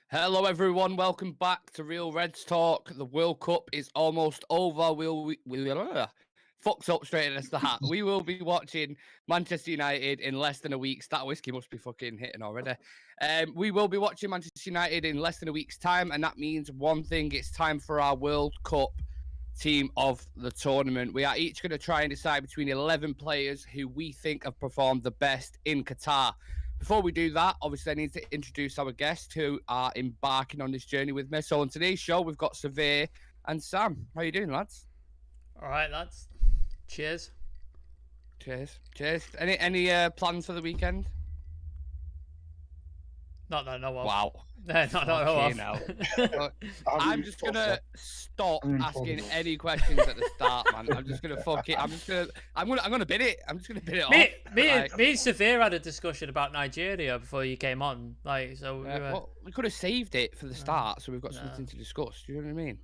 Hello, everyone. Welcome back to Real Reds Talk. The World Cup is almost over. Fucked up straight at the start. We will be watching Manchester United in less than a week. That whiskey must be fucking hitting already. We will be watching Manchester United in less than a week's time, and that means one thing: it's time for our World Cup team of the tournament. We are each going to try and decide between 11 players who we think have performed the best in Qatar. Before we do that, obviously, I need to introduce our guests who are embarking on this journey with me. So on today's show, we've got Surveyor and Sam. How are you doing, lads? All right, lads. Cheers. Cheers. Cheers. Any plans for the weekend? Not that I know of. Wow. Not that I know Fucking of. hell. I'm just gonna stop asking any questions at the start, man. I'm just gonna fuck it. I'm gonna bid it. I'm just gonna bid it off. Me and Severe had a discussion about Nigeria before you came on. Well, we could have saved it for the start, so we've got something to discuss. Do you know what I mean?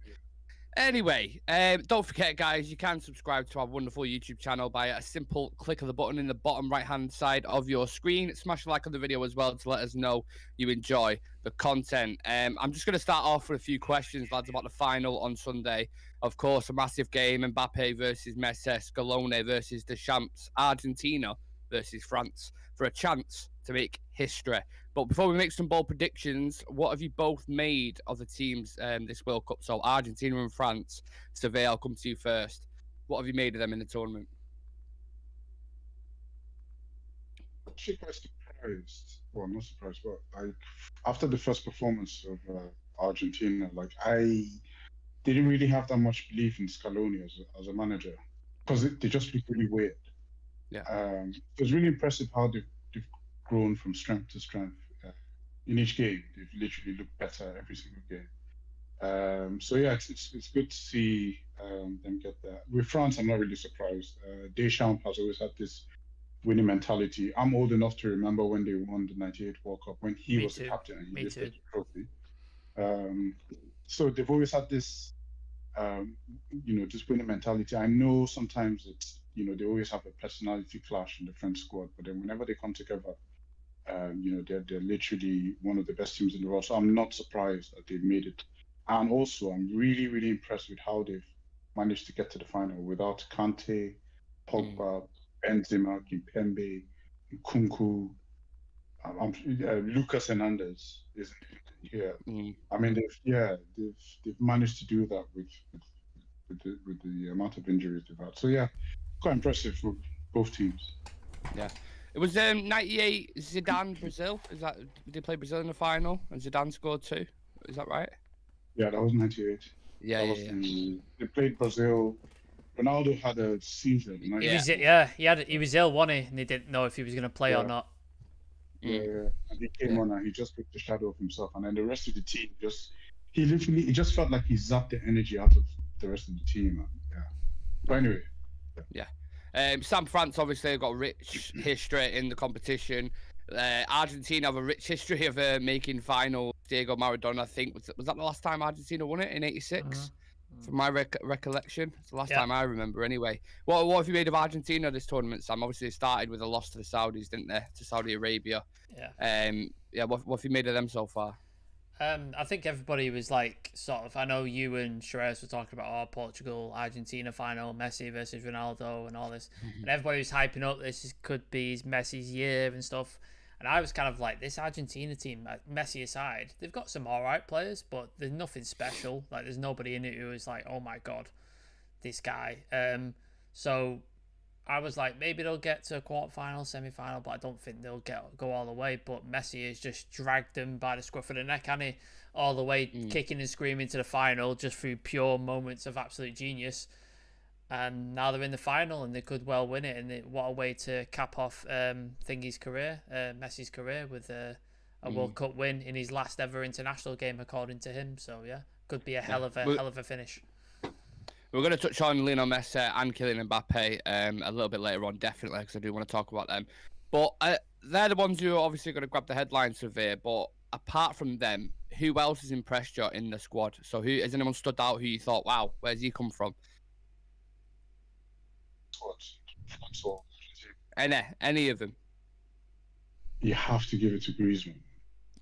Anyway, don't forget, guys, you can subscribe to our wonderful YouTube channel by a simple click of the button in the bottom right-hand side of your screen. Smash a like on the video as well to let us know you enjoy the content. I'm just going to start off with a few questions, lads, about the final on Sunday. Of course, a massive game, Mbappe versus Messi, Scaloni versus Deschamps, Argentina versus France, for a chance to make history. But before we make some bold predictions, what have you both made of the teams this World Cup? So Argentina and France. Survey, I'll come to you first. What have you made of them in the tournament? Actually quite surprised. Well, not surprised, but like after the first performance of Argentina, like I didn't really have that much belief in Scaloni as a manager because they just look really weird. Yeah. It was really impressive how they've grown from strength to strength in each game. They've literally looked better every single game. So yeah, it's good to see them get there. With France, I'm not really surprised. Deschamps has always had this winning mentality. I'm old enough to remember when they won the '98 World Cup when he was the captain and he lifted the trophy. So they've always had this, this winning mentality. I know sometimes it's, they always have a personality clash in the French squad, but then whenever they come together, they're literally one of the best teams in the world. So I'm not surprised that they've made it. And also, I'm really, really impressed with how they've managed to get to the final without Kante, Pogba, Benzema, Kimpembe, Nkunku, Lucas Hernandez isn't here. I mean, they've managed to do that with the amount of injuries they've had. So yeah, quite impressive for both teams. Yeah. It was '98 Zidane Brazil. Did they play Brazil in the final and Zidane scored 2? Is that right? Yeah, that was '98. Yeah. They played Brazil. Ronaldo had a season. He was ill, wasn't he? And they didn't know if he was going to play or not. Yeah, and he came on and he just took the shadow of himself, and then the rest of the team it just felt like he zapped the energy out of the rest of the team. Yeah. But anyway. Yeah. Sam, France obviously have got a rich history in the competition. Argentina have a rich history of making finals. Diego Maradona, I think, was that the last time Argentina won it in '86? From my recollection, it's the last time I remember. Anyway, what have you made of Argentina this tournament, Sam? Obviously, they started with a loss to the Saudis, didn't they? To Saudi Arabia. Yeah. What have you made of them so far? I think everybody was like sort of. I know you and Sherez were talking about Portugal, Argentina final, Messi versus Ronaldo, and all this, and everybody was hyping up could be Messi's year and stuff. And I was kind of like, this Argentina team, Messi aside, they've got some all right players, but there's nothing special. Like, there's nobody in it who is like, oh my god, this guy. So I was like, maybe they'll get to a quarterfinal, semi-final, but I don't think they'll go all the way. But Messi has just dragged them by the scruff of the neck, and he all the way, kicking and screaming to the final, just through pure moments of absolute genius. And now they're in the final, and they could well win it. And what a way to cap off Messi's career with a World Cup win in his last ever international game, according to him. So yeah, could be a hell of a finish. We're going to touch on Lionel Messi and Kylian Mbappe a little bit later on, definitely, because I do want to talk about them. But they're the ones who are obviously going to grab the headlines Survey. But apart from them, who else has impressed you in the squad? So has anyone stood out who you thought, wow, where's he come from? Any of them? You have to give it to Griezmann.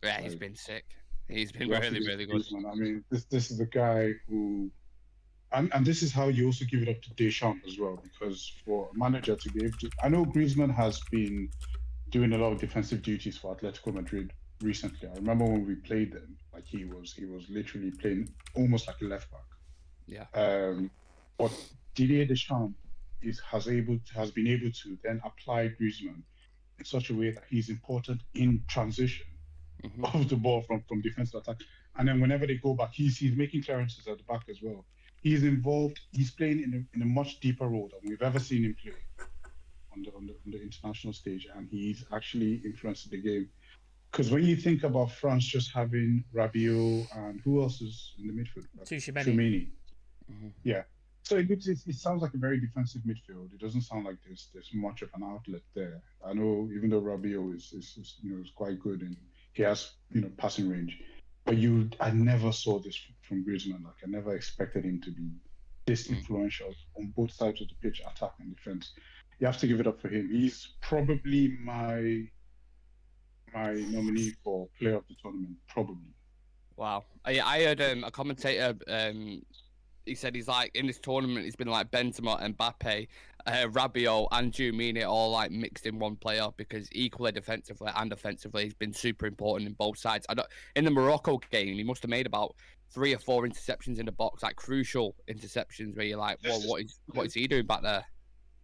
Yeah, he's been sick. He's been You have to really, give it really to good. Griezmann. I mean, this is the guy who, and this is how you also give it up to Deschamps as well, because for a manager to be able to, I know Griezmann has been doing a lot of defensive duties for Atletico Madrid recently. I remember when we played them, like he was literally playing almost like a left back. Yeah. But Didier Deschamps has been able to then apply Griezmann in such a way that he's important in transition of the ball from defense to attack. And then whenever they go back, he's making clearances at the back as well. He's involved. He's playing in a much deeper role than we've ever seen him play on the international stage, and he's actually influenced the game. Because when you think about France just having Rabiot and who else is in the midfield? Tchouaméni. Yeah. So it sounds like a very defensive midfield. It doesn't sound like there's much of an outlet there. I know even though Rabiot is quite good and he has passing range, but I never saw this from Griezmann. Like I never expected him to be this influential on both sides of the pitch, attack and defense. You have to give it up for him. He's probably my nominee for player of the tournament, probably. Wow. I heard a commentator. He said he's like in this tournament. He's been like Benzema, Mbappe, Rabiot, and Tchouaméni all like mixed in one player because equally defensively and offensively he's been super important in both sides. In the Morocco game, he must have made about 3 or 4 interceptions in the box, like crucial interceptions where you're like, well, what is he doing back there?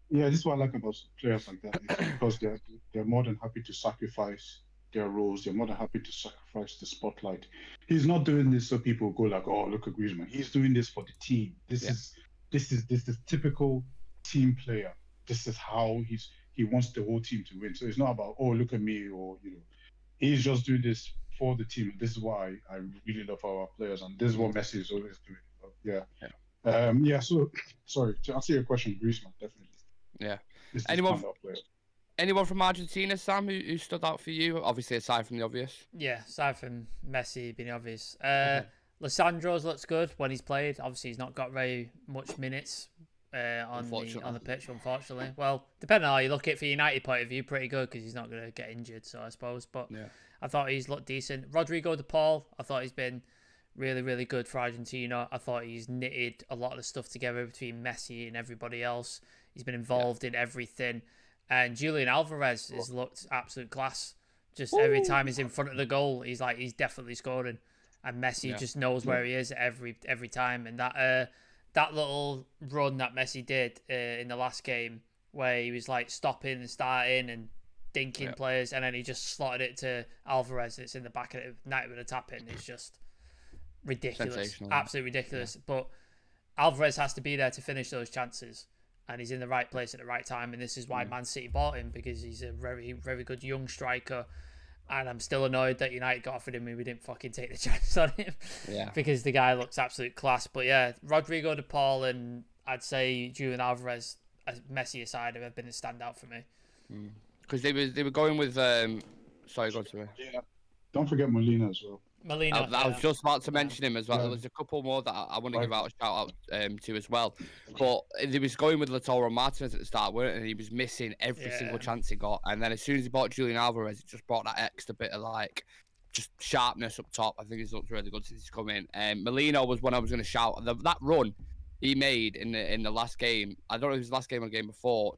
Yeah, this is what I like about players like that, because they're more than happy to sacrifice their roles. They're more than happy to sacrifice the spotlight. He's not doing this so people go like, "Oh, look at Griezmann." He's doing this for the team. This is typical team player. This is how he wants the whole team to win. So it's not about, "Oh, look at me," or he's just doing this for the team. This is why I really love our players, and this is what Messi is always doing. Yeah. So sorry to answer your question, Griezmann definitely. Yeah. Anyone from Argentina, Sam, who stood out for you? Obviously, aside from the obvious. Yeah, aside from Messi being obvious. Lissandro's looks good when he's played. Obviously, he's not got very much minutes on the pitch, unfortunately. Well, depending on how you look at it, for United point of view, pretty good because he's not going to get injured, so I suppose. But yeah. I thought he's looked decent. Rodrigo de Paul, I thought he's been really, really good for Argentina. I thought he's knitted a lot of the stuff together between Messi and everybody else. He's been involved in everything. And Julian Alvarez has looked absolute class. Just every time he's in front of the goal, he's definitely scoring. And Messi just knows where he is every time. And that little run that Messi did in the last game, where he was like stopping and starting and dinking players, and then he just slotted it to Alvarez. It's in the back of the net with a tap in. It's just ridiculous, absolutely ridiculous. Yeah. But Alvarez has to be there to finish those chances. And he's in the right place at the right time. And this is why Man City bought him, because he's a very, very good young striker. And I'm still annoyed that United got offered him and we didn't fucking take the chance on him. Yeah. Because the guy looks absolute class. But yeah, Rodrigo de Paul and I'd say Julian Alvarez, Messi aside, have been a standout for me. Because they were going with... Sorry, go on to me. Yeah. Don't forget Molina as well. Molina. I was just about to mention him as well. There was a couple more that I want to give out a shout out to as well. But he was going with Lautaro Martinez at the start, weren't it? And he was missing every single chance he got. And then as soon as he bought Julian Alvarez, it just brought that extra bit of just sharpness up top. I think he's looked really good since he's come in. Molina was one I was going to shout. That run he made in the last game, I don't know if it was the last game or the game before,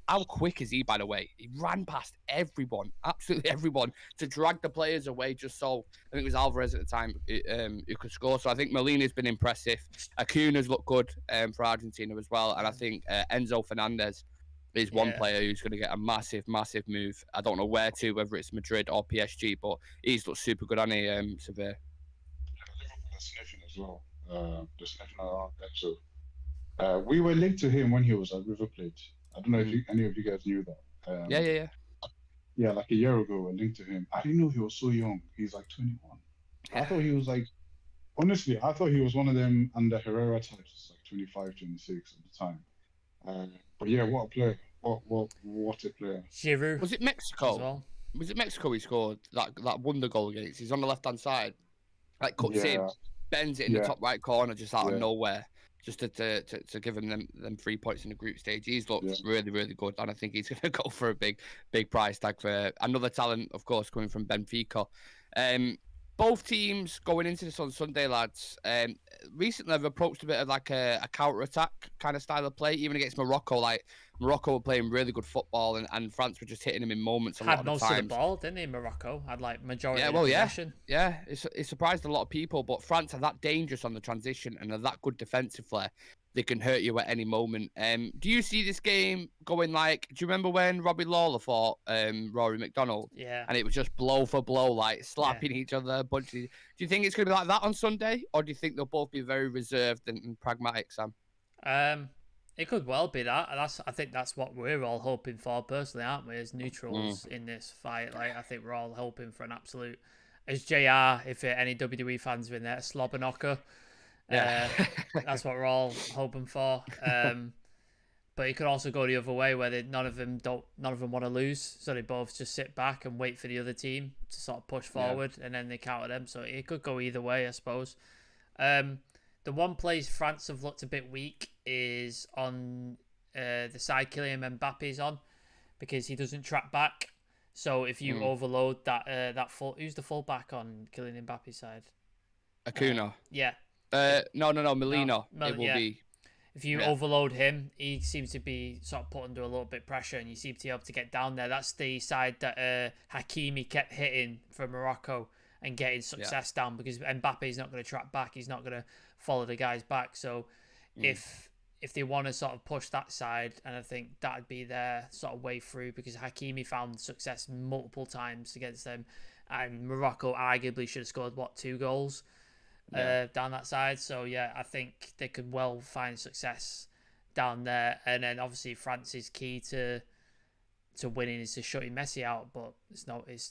how quick is he, by the way? He ran past everyone, absolutely everyone, to drag the players away just so, I think it was Alvarez at the time, who could score. So I think Molina's been impressive. Acuna's looked good for Argentina as well, and I think Enzo Fernandez is one player who's going to get a massive, massive move. I don't know where to, whether it's Madrid or PSG, but he's looked super good, hasn't he, Severe? Liverpool are sniffing as well. Just sniffing around that. So we were linked to him when he was at River Plate. I don't know if any of you guys knew that. Yeah, like a year ago, we were linked to him. I didn't know he was so young. He's like 21. I thought he was honestly, I thought he was one of them under Herrera types, like 25, 26 at the time. But yeah, what a player. What a player. Giroud. Was it Mexico? Well? Was it Mexico he scored that wonder goal against? He's on the left-hand side. Cuts in. Bends it in the top right corner just out of nowhere, just to give him them 3 points in the group stage. He's looked really, really good, and I think he's going to go for a big price tag for another talent, of course, coming from Benfica. both teams going into this on Sunday, lads. Recently, I've approached a bit of like a counter-attack kind of style of play, even against Morocco. Like Morocco were playing really good football, and France were just hitting them in moments a lot Had of the most times. of the ball, didn't he? Morocco had like majority Yeah, of well, possession. yeah. It surprised a lot of people, but France are that dangerous on the transition and are that good defensively. They can hurt you at any moment. Do you see this game going like? Do you remember when Robbie Lawler fought Rory McDonald? Yeah. And it was just blow for blow, like slapping each other. Do you think it's going to be like that on Sunday, or do you think they'll both be very reserved and pragmatic, Sam? It could well be that. I think that's what we're all hoping for, personally, aren't we? As neutrals in this fight, like I think we're all hoping for an absolute, as JR, if any WWE fans are in there, slobber knocker. Yeah, that's what we're all hoping for. But it could also go the other way, where none of them want to lose, so they both just sit back and wait for the other team to sort of push forward, and then they counter them. So it could go either way, I suppose. The one place France have looked a bit weak is on the side Kylian Mbappe's on, because he doesn't track back. So if you overload that who's the fullback on Kylian Mbappe's side? Acuna. Yeah. No, Molina. It will be. If you overload him, he seems to be sort of put under a little bit of pressure, and you seem to be able to get down there. That's the side that Hakimi kept hitting for Morocco and getting success down, because Mbappe's not going to track back. He's not going to follow the guys back. So if they want to sort of push that side, and I think that'd be their sort of way through, because Hakimi found success multiple times against them, and Morocco arguably should have scored 2 goals down that side. So yeah, I think they could well find success down there. And then obviously France's key to winning is to shutting Messi out, but it's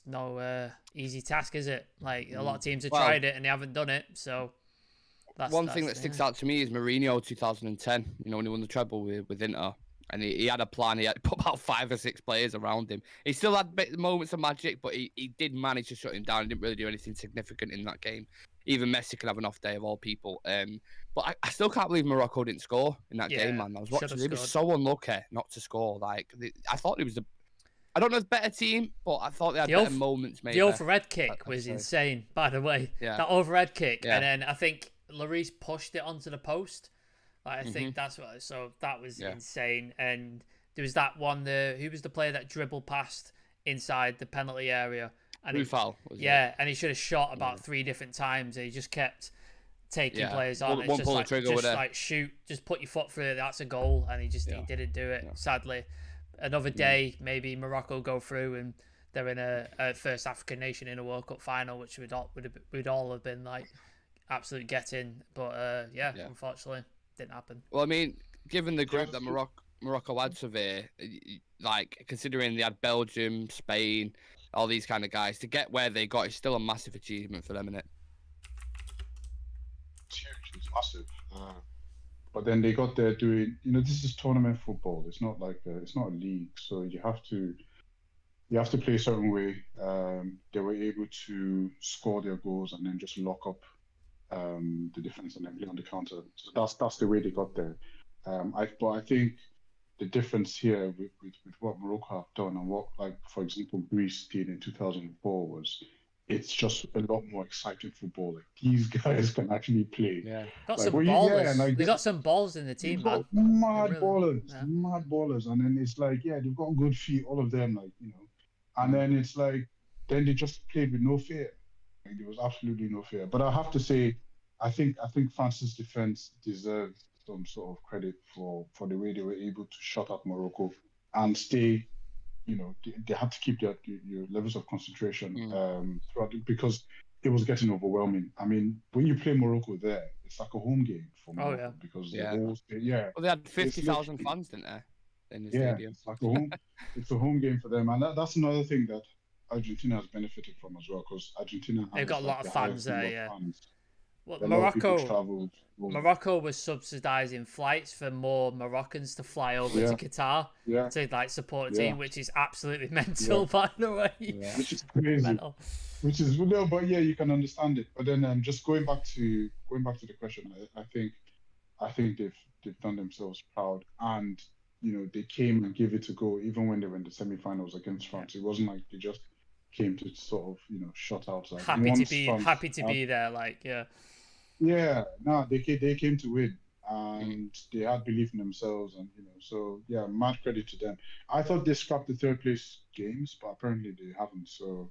no easy task, is it? Like a lot of teams have tried it and they haven't done it. So that's one thing that sticks out to me is Mourinho 2010. You know, when he won the treble with Inter, and he had a plan. He had put about 5 or 6 players around him. He still had moments of magic, but he did manage to shut him down. He didn't really do anything significant in that game. Even Messi can have an off day of all people. But I still can't believe Morocco didn't score in that game, man. I was watching. He was so unlucky not to score. Like I thought he was I don't know, the better team, but I thought they had better moments. Maybe the overhead kick was insane, by the way. Yeah. That overhead kick, and then I think Lloris pushed it onto the post. Like, I think that's what. So that was insane. And there was that one. Who was the player that dribbled past inside the penalty area? And and he should have shot about 3 different times. And he just kept taking players on. It's just like, like shoot, just put your foot through it. That's a goal, and he didn't do it. Sadly, another day maybe Morocco go through and they're in a first African nation in a World Cup final, which we'd all have been like absolute getting. But unfortunately, didn't happen. Well, I mean, given the group that Morocco had severe, like considering they had Belgium, Spain, all these kind of guys, to get where they got is still a massive achievement for them, isn't it? It's huge. It's massive. But then they got there doing, this is tournament football. It's not like it's not a league, so you have to play a certain way. They were able to score their goals and then just lock up the defense and then play on the counter. So that's the way they got there. But I think the difference here with what Morocco have done and what, like, for example, Greece did in 2004 was it's just a lot more exciting football. Like, these guys can actually play. Yeah, got some ballers. They got some balls in the team, man. Mad ballers. And then it's like, they've got good feet, all of them, And then it's like, then they just played with no fear. Like, there was absolutely no fear. But I have to say, I think France's defense deserves some sort of credit for the way they were able to shut out Morocco and stay. They had to keep their levels of concentration throughout, because it was getting overwhelming. I mean, when you play Morocco there, it's like a home game for Morocco because the whole well, they had 50,000 fans, didn't they? In the stadium. It's like it's a home game for them, and that's another thing that Argentina has benefited from as well, because Argentina they've got a lot of fans there. Yeah. Well, Morocco was subsidising flights for more Moroccans to fly over to Qatar to support a team, which is absolutely mental, by the way. Yeah. Which is crazy. Mental. Which is but you can understand it. But then just going back to the question, I think they've done themselves proud, and they came and gave it a go even when they were in the semi-finals against France. It wasn't like they just came to sort of shut out. Like, happy once to France be there. Like, yeah. Yeah, no, they came to win, and they had belief in themselves, and so yeah, mad credit to them. I thought they scrapped the third place games, but apparently they haven't. So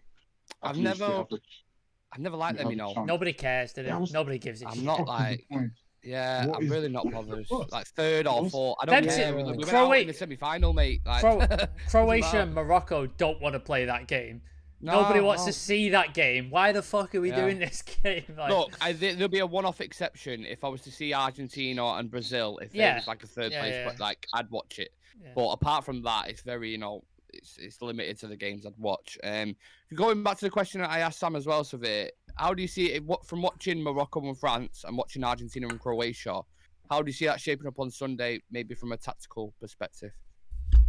at I've least never liked they them, have a chance. Nobody cares, do they? Yeah, Nobody gives a I'm shit. not fucking the like, point. yeah, What I'm is really the not point? bothered. What? Like third or What's- fourth, I don't Them care. two- We went out Croatia- in the semi-final, mate. Like, doesn't Croatia matter. and Morocco don't want to play that game. No, Nobody wants no. to see that game. Why the fuck are we Yeah. doing this game? Like, Look, there'll be a one-off exception if I was to see Argentina and Brazil. If Yeah. it was like a third Yeah, place, yeah. but like I'd watch it. Yeah. But apart from that, it's very it's limited to the games I'd watch. Going back to the question that I asked Sam as well, Savir, how do you see it from watching Morocco and France and watching Argentina and Croatia? How do you see that shaping up on Sunday, maybe from a tactical perspective? Yeah,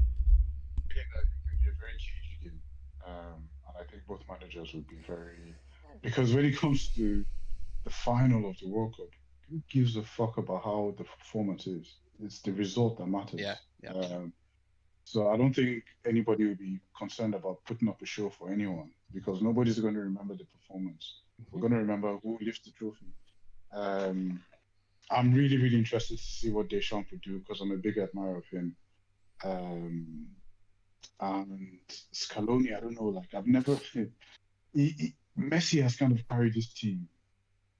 that could be a very cagey game, and I think both managers would be very, because when it comes to the final of the World Cup, who gives a fuck about how the performance is? It's the result that matters. Yeah. So I don't think anybody will be concerned about putting up a show for anyone, because nobody's going to remember the performance. We're going to remember who lifts the trophy. I'm really, really interested to see what Deschamps would do, because I'm a big admirer of him. And Scaloni, I don't know, like I've never. Messi has kind of carried this team,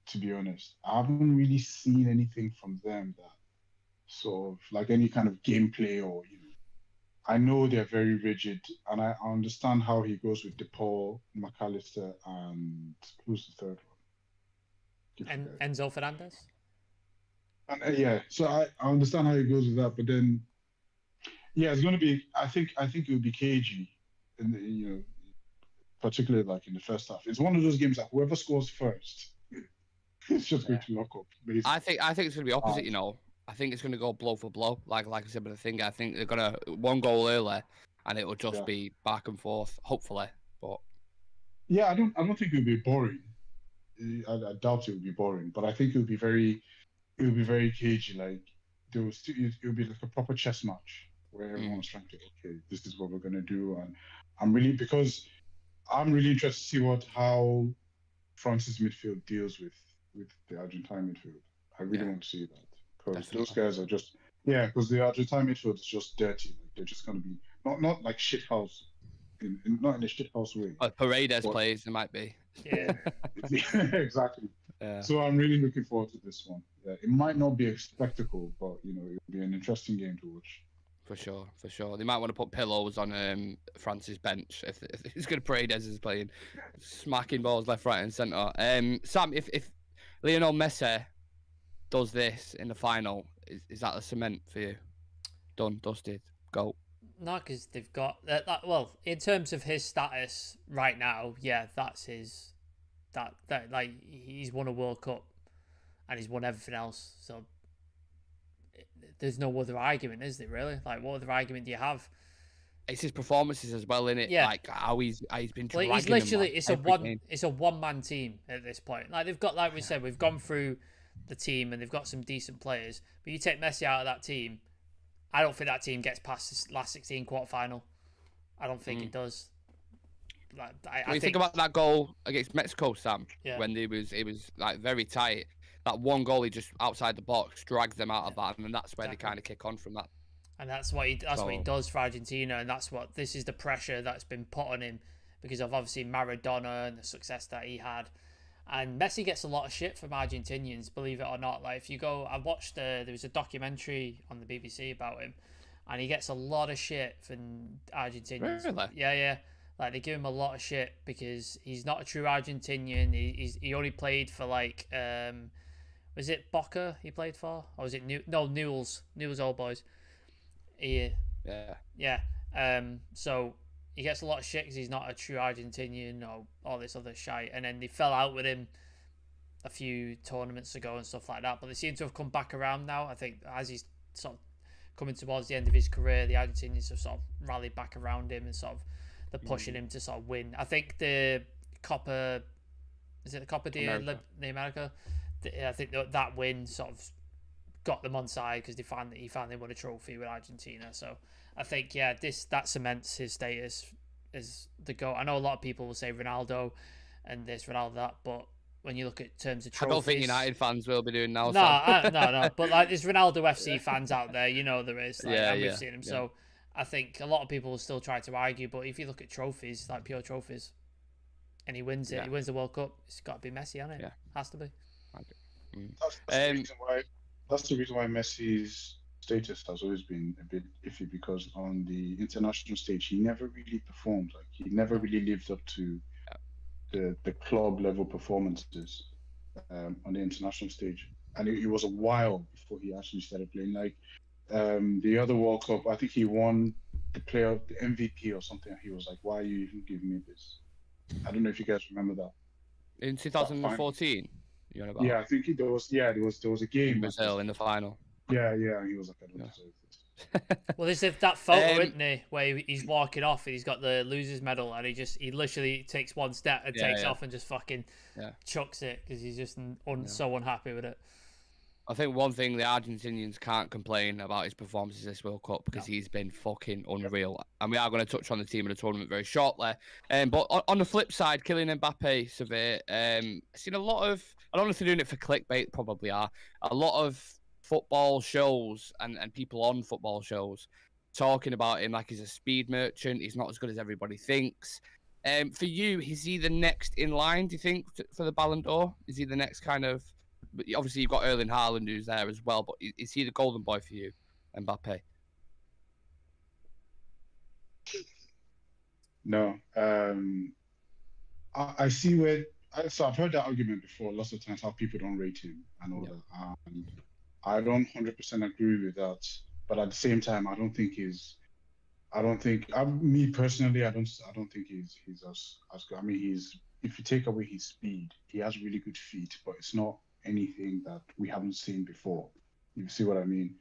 to be honest. I haven't really seen anything from them that sort of like any kind of gameplay or I know they're very rigid, and I understand how he goes with DePaul, McAllister, and who's the third one? and Enzo Fernandez. And yeah, so I understand how he goes with that, but then yeah, it's going to be. I think it will be cagey, in particularly like in the first half. It's one of those games that whoever scores first, it's just going to lock up. Basically. I think it's going to be opposite. I think it's going to go blow for blow, like I said. But I think they're going to one goal early, and it will just be back and forth. Hopefully, but yeah, I don't think it will be boring. I doubt it will be boring, but I think it will be very cagey. Like it will be like a proper chess match where everyone's trying to, okay, this is what we're gonna do, and I'm really interested to see how France's midfield deals with the Argentine midfield. I really want to see that, because those guys are just because the Argentine midfield is just dirty. Like they're just gonna be not like shithouse, not in a shithouse way. Paredes plays, there might be. Yeah, exactly. Yeah. So I'm really looking forward to this one. Yeah, it might not be a spectacle, but it'll be an interesting game to watch. For sure. They might want to put pillows on France's bench if it's going to Paredes is playing, smacking balls left, right, and centre. Sam, if Lionel Messi does this in the final, is that the cement for you? Done, dusted, go. No, because they've got well, in terms of his status right now, yeah, that's his. That like he's won a World Cup, and he's won everything else. So there's no other argument, is there? Really? Like, what other argument do you have? It's his performances as well, innit? Yeah. Like how he's been dragging He's literally them, it's a one-man team at this point. Like they've got, like we said, we've gone through the team and they've got some decent players. But you take Messi out of that team, I don't think that team gets past this last 16 quarter-final. I don't think it does. Like, when you think about that goal against Mexico, Sam, Yeah. when it was like very tight, that one goal he just outside the box drags them out of that, and that's where they kind of kick on from that. And that's what he does for Argentina, and this is the pressure that's been put on him because of obviously Maradona and the success that he had. And Messi gets a lot of shit from Argentinians, believe it or not. Like if you go, I watched there was a documentary on the BBC about him, and he gets a lot of shit from Argentinians. Really? Yeah. Like they give him a lot of shit because he's not a true Argentinian. He only played for like was it Boca he played for, or was it Newell's Old Boys? Yeah. So he gets a lot of shit because he's not a true Argentinian or all this other shite. And then they fell out with him a few tournaments ago and stuff like that. But they seem to have come back around now. I think as he's sort of coming towards the end of his career, the Argentinians have sort of rallied back around him and sort of they're pushing him to sort of win. I think the Copa de America? I think that win sort of got them on side because he finally won a trophy with Argentina. So I think that cements his status as the GOAT. I know a lot of people will say Ronaldo and this, Ronaldo that, but when you look at terms of trophies, I don't think United fans will be doing now. No. But like, there's Ronaldo FC fans out there, there is. Like, Yeah, and we've yeah, seen them. yeah. So I think a lot of people will still try to argue, but if you look at trophies, like pure trophies, and he wins it, Yeah. he wins the World Cup. It's got to be Messi, hasn't it? Yeah. Has to be. That's the reason why. That's the reason why Messi's status has always been a bit iffy, because on the international stage he never really performed. Like, he never really lived up to the club level performances on the international stage, and it was a while before he actually started playing. Like, the other World Cup, I think he won the MVP or something. He was like, "Why are you even giving me this?" I don't know if you guys remember that. In 2014, you know about? Yeah, I think there was a game in Brazil in the final. Yeah, he was like, "I don't deserve this." Well, there's that photo, isn't there, where he's walking off and he's got the loser's medal, and he literally takes one step and takes off and just fucking chucks it because he's just so unhappy with it. I think one thing the Argentinians can't complain about his performances this World Cup, because he's been fucking unreal. And we are going to touch on the team of the tournament very shortly. But on the flip side, Kylian Mbappe, Sevilla, I've seen a lot of, I don't know if they're doing it for clickbait, probably are, a lot of football shows and people on football shows talking about him like he's a speed merchant. He's not as good as everybody thinks. For you, is he the next in line, do you think, for the Ballon d'Or? Is he the next kind of... Obviously, you've got Erling Haaland who's there as well, but is he the golden boy for you, Mbappe? No. I see where... So I've heard that argument before lots of times, how people don't rate him and all that. And I don't 100% agree with that. But at the same time, I don't think me personally, I don't think he's as good. I mean, if you take away his speed, he has really good feet, but it's not anything that we haven't seen before. You see what I mean?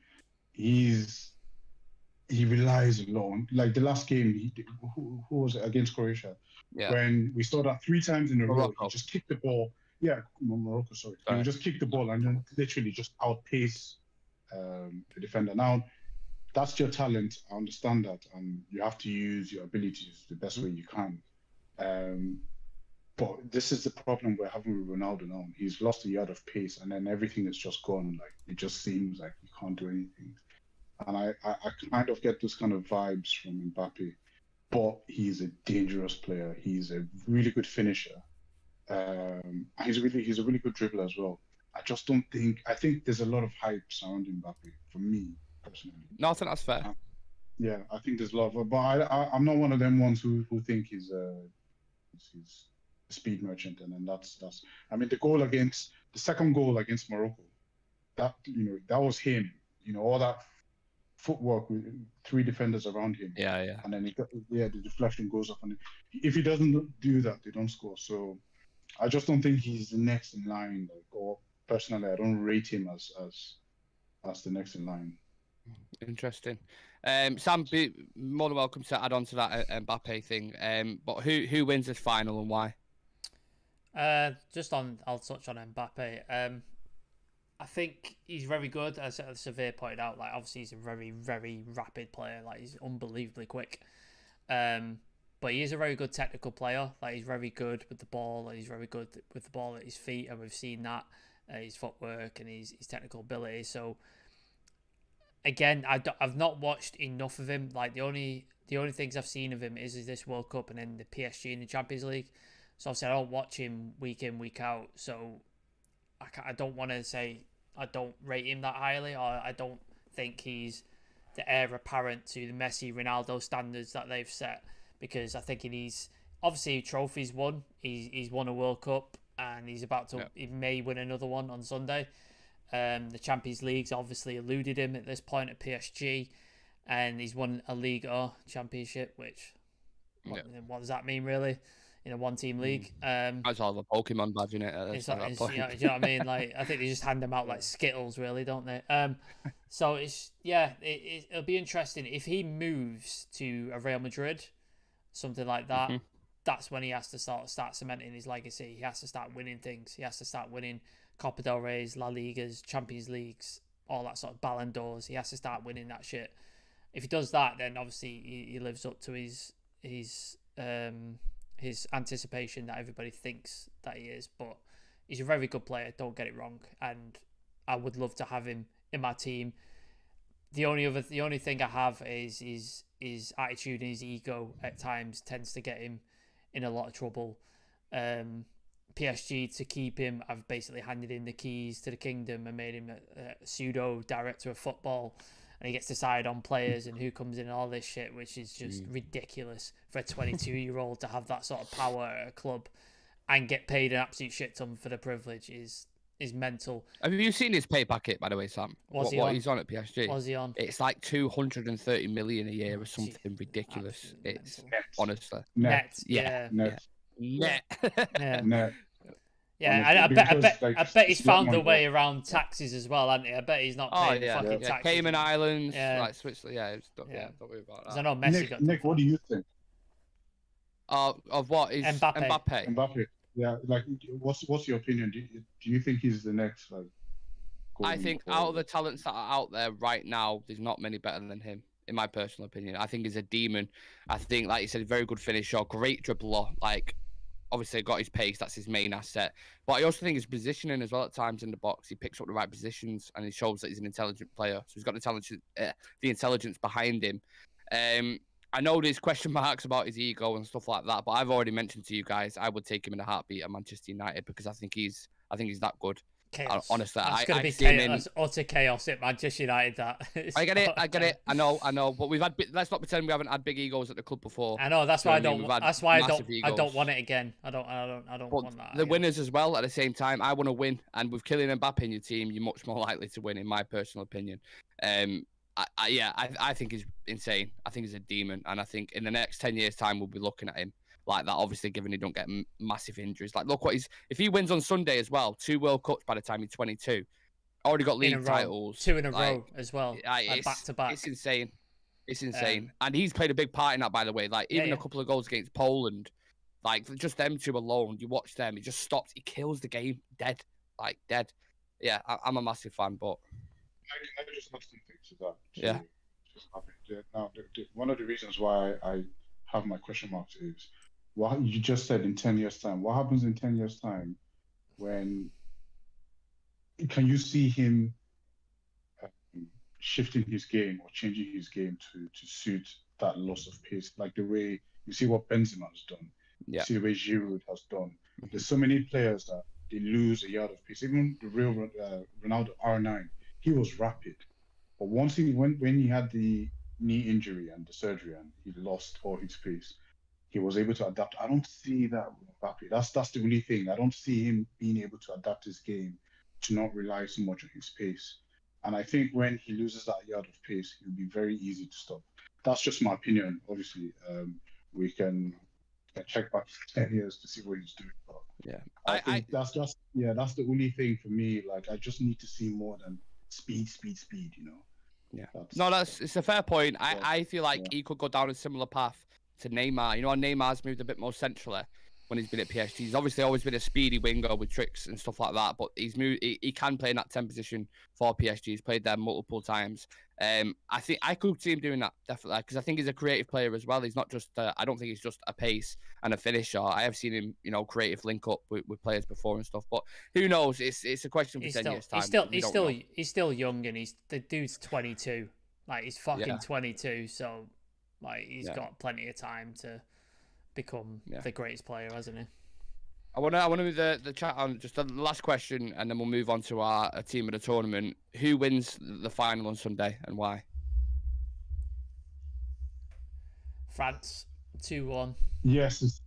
He relies a lot on, like the last game, who was it against Croatia? Yeah. When we saw that 3 times in a row, he just kicked the ball. Yeah, Morocco, sorry. He would just kick the ball and then literally just outpace the defender. Now, that's your talent. I understand that, and you have to use your abilities the best way you can. But this is the problem we're having with Ronaldo now. He's lost a yard of pace, and then everything is just gone. Like, it just seems like he can't do anything. And I kind of get those kind of vibes from Mbappe. But he's a dangerous player. He's a really good finisher. He's a really good dribbler as well. I think there's a lot of hype surrounding Mbappe, for me personally. No, I think that's fair. Yeah, I think there's a lot of, but I'm not one of them ones who think he's a speed merchant, and then that's. I mean, the second goal against Morocco, that was him. All that footwork with 3 defenders around him. Yeah. And then the deflection goes up, and if he doesn't do that, they don't score. So I just don't think he's the next in line. Or personally, I don't rate him as the next in line. Interesting. Sam, be more than welcome to add on to that Mbappe thing. But who wins this final and why? I'll touch on Mbappe. I think he's very good, as Severe pointed out. Like, obviously, he's a very, very rapid player. Like, he's unbelievably quick. But he is a very good technical player. Like, he's very good with the ball. He's very good with the ball at his feet, and we've seen that his footwork and his technical ability. So, again, I've not watched enough of him. Like, the only things I've seen of him is this World Cup and then the PSG in the Champions League. So obviously I don't watch him week in, week out. So I don't want to say I don't rate him that highly, or I don't think he's the heir apparent to the Messi, Ronaldo standards that they've set. Because I think he's obviously trophies won. He's won a World Cup, and he's about to. He may win another one on Sunday. The Champions League's obviously eluded him at this point at PSG, and he's won a Liga Championship, which what does that mean really? In a 1-team league. That's all the Pokemon badge in it. Do you know what I mean? Like, I think they just hand them out like Skittles, really, don't they? So it'll be interesting if he moves to a Real Madrid, something like that. Mm-hmm. That's when he has to start cementing his legacy. He has to start winning things. He has to start winning Copa del Rey's, La Ligas, Champions Leagues, all that sort of Ballon d'Ors. He has to start winning that shit. If he does that, then obviously he lives up to his his anticipation that everybody thinks that he is, but he's a very good player. Don't get it wrong, and I would love to have him in my team. The only thing I have is his attitude and his ego at times tends to get him in a lot of trouble. PSG, to keep him, I've basically handed him the keys to the kingdom and made him a pseudo director of football, and he gets to decide on players and who comes in and all this shit, which is just ridiculous for a 22-year-old to have that sort of power at a club and get paid an absolute shit ton for the privilege is mental. Have you seen his pay packet, by the way, Sam? What he's on at PSG? What's he on? It's like 230 million a year or something ridiculous. It's honestly net. Yeah. Net. Yeah. Yeah, I bet he's found a way around taxes as well, hasn't he? I bet he's not paying fucking taxes. Cayman Islands, like Switzerland. Don't worry about that. I know Messi Nick, what do you think? Of what is Mbappe? Mbappe. Yeah, like what's your opinion? Do you think he's the next like? I think out of the talents that are out there right now, there's not many better than him, in my personal opinion. I think he's a demon. I think, like you said, very good finisher, great dribbler. Like, obviously got his pace, that's his main asset. But I also think his positioning as well at times in the box. He picks up the right positions and he shows that he's an intelligent player. So he's got the intelligence behind him. I know there's question marks about his ego and stuff like that, but I've already mentioned to you guys I would take him in a heartbeat at Manchester United because I think he's that good. Chaos. Honestly, it's going to be chaos, utter chaos at Manchester United. I get it. I know. But we've had. Let's not pretend we haven't had big egos at the club before. I know. That's why I don't. That's why I don't want it again. I don't want that. The winners as well. At the same time, I want to win, and with Kylian Mbappe in your team, you're much more likely to win, in my personal opinion. I think he's insane. I think he's a demon, and I think in the next 10 years' time, we'll be looking at him like that. Obviously, given he don't get massive injuries. Like, look what if he wins on Sunday as well, 2 World Cups by the time he's 22, already got league titles, 2 in a row as well, back to back. It's insane. It's insane, and he's played a big part in that, by the way. Like, even a couple of goals against Poland, like just them two alone, you watch them, he just stops, he kills the game, dead. Yeah, I'm a massive fan, but. I just have something to that. Now, one of the reasons why I have my question marks is what you just said in 10 years' time. What happens in 10 years' time when can you see him shifting his game or changing his game to suit that loss of pace? Like the way you see what Benzema has done, you see the way Giroud has done. There's so many players that they lose a yard of pace. Even the real Ronaldo R9. He was rapid, but once when he had the knee injury and the surgery and he lost all his pace, he was able to adapt. I don't see that with Mbappe. That's the only thing. I don't see him being able to adapt his game to not rely so much on his pace. And I think when he loses that yard of pace, he'll be very easy to stop. That's just my opinion. Obviously, we can check back 10 years to see what he's doing. But I think that's the only thing for me. Like, I just need to see more than speed, you know. It's a fair point. I feel like he could go down a similar path to Neymar. You know, Neymar's moved a bit more centrally when he's been at PSG. He's obviously always been a speedy winger with tricks and stuff like that, but he can play in that 10 position for PSG. He's played there multiple times. I think I could see him doing that, definitely, because I think he's a creative player as well. He's not just I don't think he's just a pace and a finisher. I have seen him, you know, creative link up with players before and stuff, but who knows? It's a question for 10 years time. He's still young, and the dude's 22. Like, he's fucking 22, so like he's got plenty of time to become the greatest player, hasn't he? I want to move the chat on just the last question, and then we'll move on to our team of the tournament. Who wins the final on Sunday and why? France 2-1. Yes,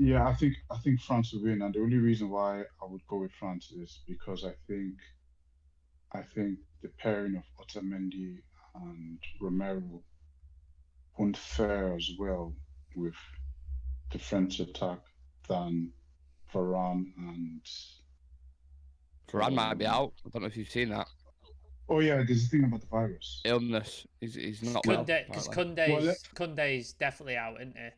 I think France will win, and the only reason why I would go with France is because I think the pairing of Otamendi and Romero won't fare as well with the French attack than Varane and Varane might be out. I don't know if you've seen that. Oh yeah, there's a thing about the virus. Illness. He's not well. Because Kunde's definitely out, isn't he?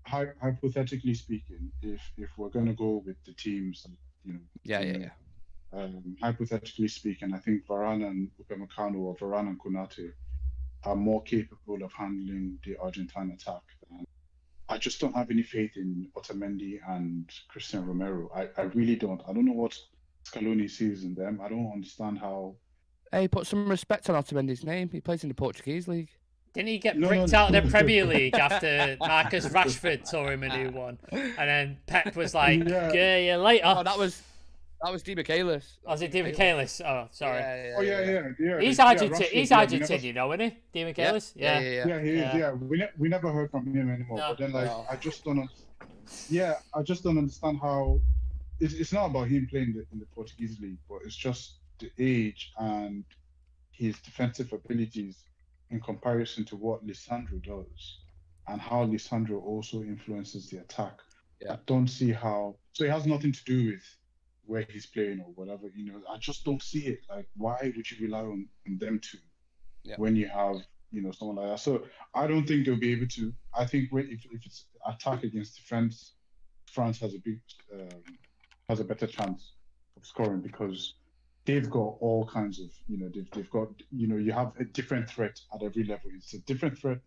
Hypothetically speaking, if we're gonna go with the teams, you know. Hypothetically speaking, I think Varane and Upamecano or Varane and Konate are more capable of handling the Argentine attack. And I just don't have any faith in Otamendi and Christian Romero. I really don't. I don't know what Scaloni sees in them. I don't understand how. Hey, put some respect on Otamendi's name. He plays in the Portuguese league. Didn't he get bricked out of the Premier League after Marcus Rashford tore him a new one? And then Pep was like, "Yeah, you later." Oh, that was Di Michaelis. Was it Di Michaelis? Oh, sorry. Yeah. He's Argentine. He's Argentine, you know, isn't he? Di Michaelis. Yeah, he is. Yeah, we never heard from him anymore. No. But then, like, I just don't. Yeah, I just don't understand how. It's not about him playing in the Portuguese league, but it's just the age and his defensive abilities in comparison to what Lisandro does, and how Lisandro also influences the attack. Yeah. I don't see how. So it has nothing to do with where he's playing or whatever. You know, I just don't see it. Like, why would you rely on them two when you have, you know, someone like that? So I don't think they'll be able to. I think if it's attack against defense, France has a better chance of scoring because they've got all kinds of, you know, they've got, you know, you have a different threat at every level. It's a different threat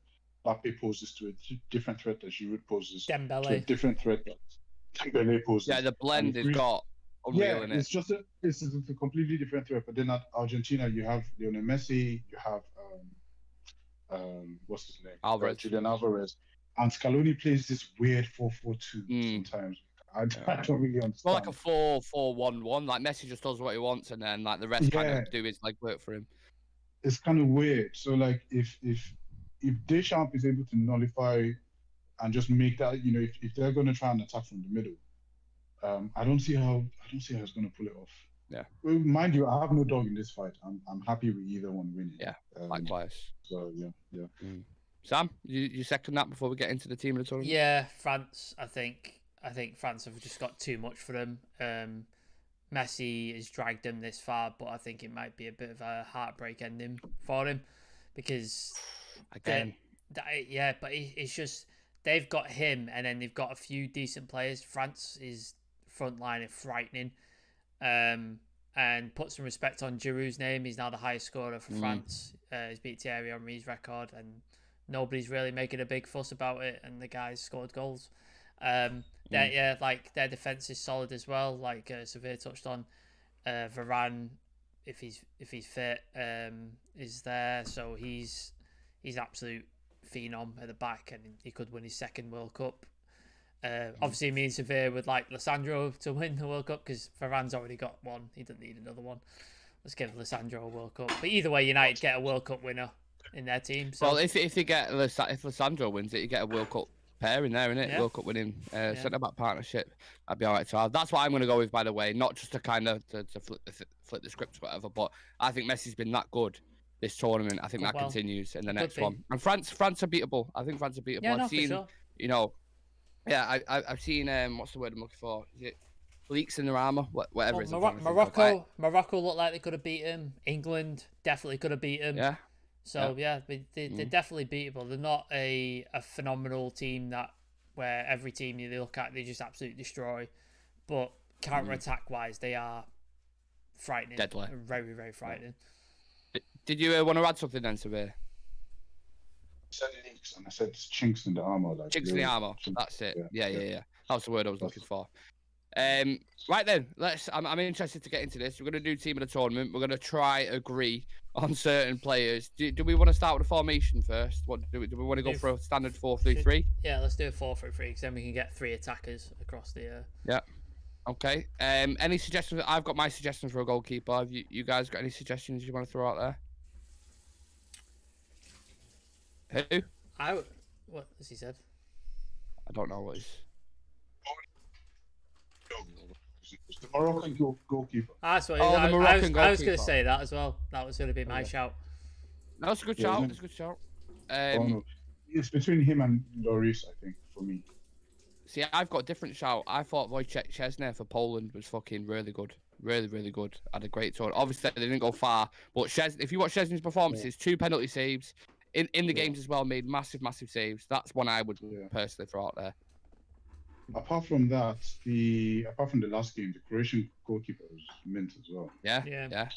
Mbappe poses to a different threat that Giroud poses to a different threat that Dembele poses. Yeah, the blend has got unreal in it. It's just it's a completely different threat. But then at Argentina, you have Lionel Messi, you have what's his name? Alvarez. Julian Alvarez. And Scaloni plays this weird 4-4-2 sometimes. I don't really understand. More like a 4-4-1-1. Like Messi just does what he wants, and then like the rest kind of do his like work for him. It's kind of weird. So like if Deschamps is able to nullify and just make that, you know, if they're going to try and attack from the middle, I don't see how it's going to pull it off. Yeah. Well, mind you, I have no dog in this fight. I'm happy with either one winning. Yeah. Likewise. So yeah. Sam, you second that before we get into the team of the tournament? Yeah, France. I think France have just got too much for them. Messi has dragged them this far, but I think it might be a bit of a heartbreak ending for him because again, but it's just they've got him, and then they've got a few decent players. France's front line is frightening. And put some respect on Giroud's name. He's now the highest scorer for France. He's beat Thierry Henry's record, and nobody's really making a big fuss about it. And the guy's scored goals. Like their defense is solid as well. Like Severe touched on, Varane, if he's fit, is there. So he's absolute phenom at the back, and he could win his second World Cup. Obviously, me and Severe would like Lisandro to win the World Cup because Varane's already got one. He doesn't need another one. Let's give Lisandro a World Cup. But either way, United get a World Cup winner in their team. So. Well, if Lisandro wins it, you get a World Cup pair in there, innit? Yeah. World Cup winning centre back partnership. That'd be all right to have. That's what I'm going to go with, by the way. Not just to kind of to flip the script or whatever, but I think Messi's been that good this tournament. I think that continues in the next one. And France are beatable. I think France are beatable. Yeah, I've seen, for sure. You know. Yeah, I've seen what's the word I'm looking for? Is it leaks in their armour? Whatever it is. Morocco looked like they could have beat him. England definitely could have beat him. Yeah. So they're definitely beatable. They're not a phenomenal team where every team they look at they just absolutely destroy. But counter attack wise, they are frightening. Deadly. Very, very frightening. Did you want to add something then, Severe? I said leaks, and I said chinks in the armor. Like chinks in the armor. That's it. Yeah. That's the word I was looking for. Right then, I'm interested to get into this. We're going to do team of the tournament. We're going to try agree on certain players. Do we want to start with a formation first? Do we want to go for a standard 4-3-3? Yeah, let's do a 4-3-3 because then we can get 3 attackers across the. Yeah. Okay. Any suggestions? I've got my suggestions for a goalkeeper. Have you guys got any suggestions you want to throw out there? Who? What has he said? I don't know what he's. The Moroccan goalkeeper. That's what I was going to say that as well. That was going to be my shout. No, it's a good shout. It's a good shout. It's between him and Lloris, I think, for me. See, I've got a different shout. I thought Wojciech Szczesny for Poland was fucking really good. Really, really good. Had a great tour. Obviously, they didn't go far, but if you watch Szczesny's performances, 2 penalty saves. In the games as well, made massive saves. That's one I would personally throw out there. Apart from that, apart from the last game, the Croatian goalkeeper was mint as well. Yeah.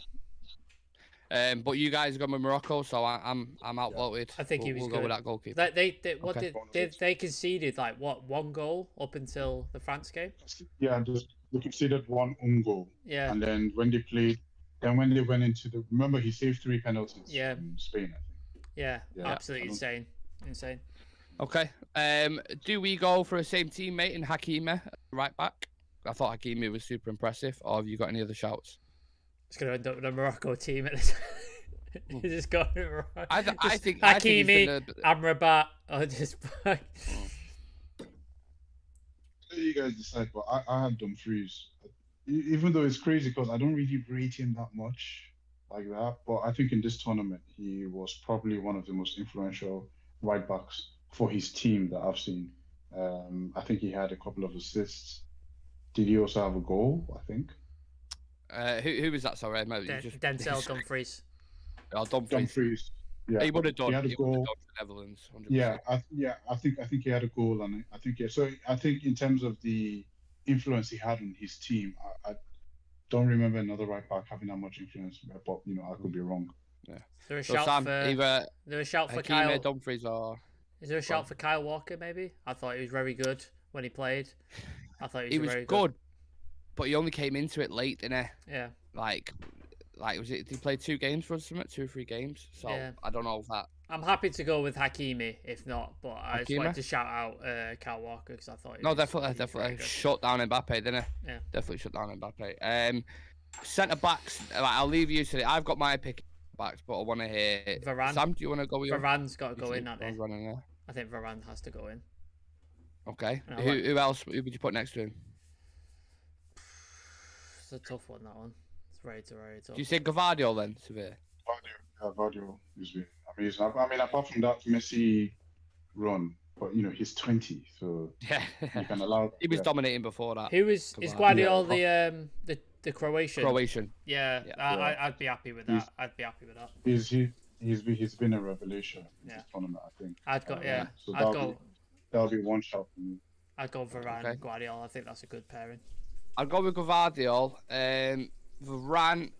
But you guys got with Morocco, so I'm outvoted. I think he was we'll good. go with that goalkeeper. They conceded like what, 1 goal up until the France game? Yeah, they conceded 1 own goal. Yeah. And then when they went into remember he saved 3 penalties Yeah. from Spain, I think. Yeah, Yeah, absolutely insane. Okay. Do we go for a same teammate in Hakimi right back? I thought Hakimi was super impressive. Or have you got any other shouts? It's gonna end up with a Morocco team at this. He's just going wrong. I think Hakimi, Amrabat, or just. You guys decide, but I had Dumfries. Even though it's crazy because I don't really rate him that much like that, but I think in this tournament he was probably one of the most influential right backs for his team that I've seen. I think he had a couple of assists. Did he also have a goal? I think. Who was that? Sorry, Denzel Dumfries. Oh, Dumfries. Yeah, he would have done. He had a goal. For the Netherlands. 100%. Yeah, I think he had a goal, and I think So I think in terms of the influence he had on his team, I don't remember another right back having that much influence. But I could be wrong. Yeah. Is there a shout for Kyle? Dumfries or... Is there a shout for Kyle Walker? Maybe. I thought he was very good when he played. I thought he was very good, but he only came into it late, didn't he? Yeah. Like was it? Did he play 2 games for us? 2 or 3 games. So yeah. I don't know if that. I'm happy to go with Hakimi if not, but I just wanted to shout out Kyle Walker because I thought. Definitely shut down Mbappe, didn't he? Yeah. Definitely shut down Mbappe. Centre backs. I'll leave you to it. I've got my pick backs, but I want to hear Varane. Sam, do you want to go with Varane's got to go in, hasn't he? Running there. I think Varane has to go in. Okay. Who else? Who would you put next to him? It's a tough one, that one. It's very tough. Do you say Gvardiol then, Severe? Gvardiol has been amazing. I mean, apart from that Messi run, but he's 20, so yeah, you can allow. He was dominating before that. Is Gvardiol the Croatian? Croatian. Yeah. I'd be happy with that. He's been a revelation in this tournament, I think. So that'll be one shot for me. I'd go Varane and Gvardiol. I think that's a good pairing. I'd go with Gvardiol. Varane,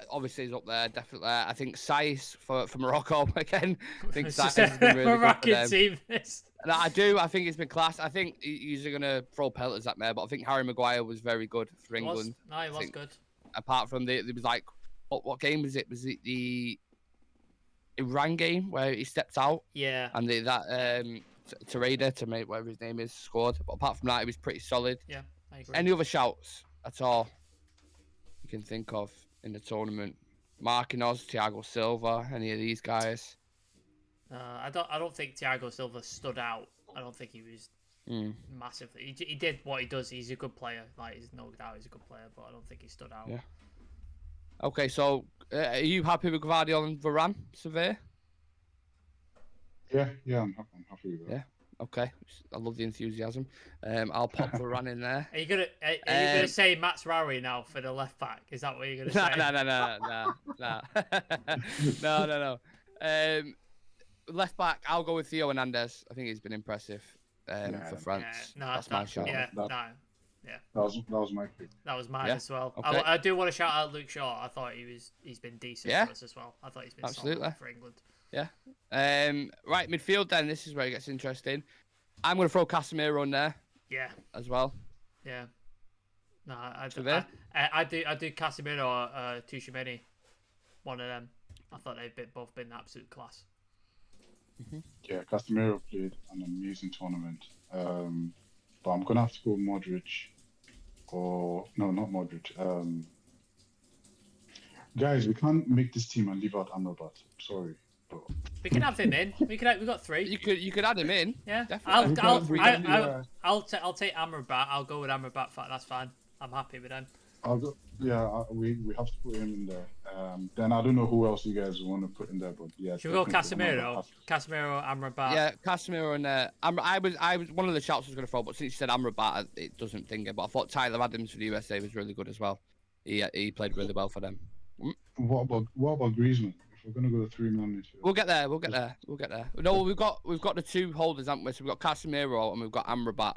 obviously, is up there, definitely. I think Saiss for Morocco again. I think Saiss has been really Moroccan good for them. team. And I do. I think it's been class. I think he's going to throw pelters at me, but I think Harry Maguire was very good for England. He was good. Apart from there was like, what game was it? Was it the Iran game where he stepped out? Yeah. And Tereda, to make whatever his name is, scored. But apart from that, he was pretty solid. Yeah, I agree. Any other shouts at all you can think of in the tournament? Marquinhos, Thiago Silva, any of these guys? I don't think Thiago Silva stood out. I don't think he was massively. He did what he does. He's a good player. Like, there's no doubt he's a good player, but I don't think he stood out. Yeah. Okay, so are you happy with Gvardiol and Varane, Severe? Yeah, I'm happy with that. Yeah. Okay, I love the enthusiasm. I'll pop Varane in there. Are you gonna say Matt Rowery now for the left back? Is that what you're gonna say? No. Left back, I'll go with Theo Hernandez. I think he's been impressive for France. That's my shot. That was my pick. That was mine as well. Okay. I do want to shout out Luke Shaw. I thought he's been decent for us as well. I thought he's been solid for England. Yeah. Right, midfield then. This is where it gets interesting. I'm going to throw Casemiro in there. Yeah. As well. Yeah. No, I do Casemiro or Tchouaméni. One of them. I thought they've both been absolute class. Mm-hmm. Yeah, Casemiro played an amazing tournament. But I'm going to have to go Modric. Or, no, not Modric. Guys, we can't make this team and leave out Amrabat. Sorry. But... We can have him in. We've got 3. You could add him in. Yeah. Definitely. I'll take Amrabat. I'll go with Amrabat. That's fine. I'm happy with him. I'll go. Yeah, we have to put him in there. Then I don't know who else you guys want to put in there, but yeah. Should we go Casemiro? Casemiro, Amrabat. Yeah, Casemiro and I was one of the shots I was going to throw, but since you said Amrabat, it doesn't think it. But I thought Tyler Adams for the USA was really good as well. He played really well for them. What about Griezmann? If we're going to go to 3-man midfield. We'll get there. No, we've got the 2 holders, haven't we? So we've got Casemiro and we've got Amrabat.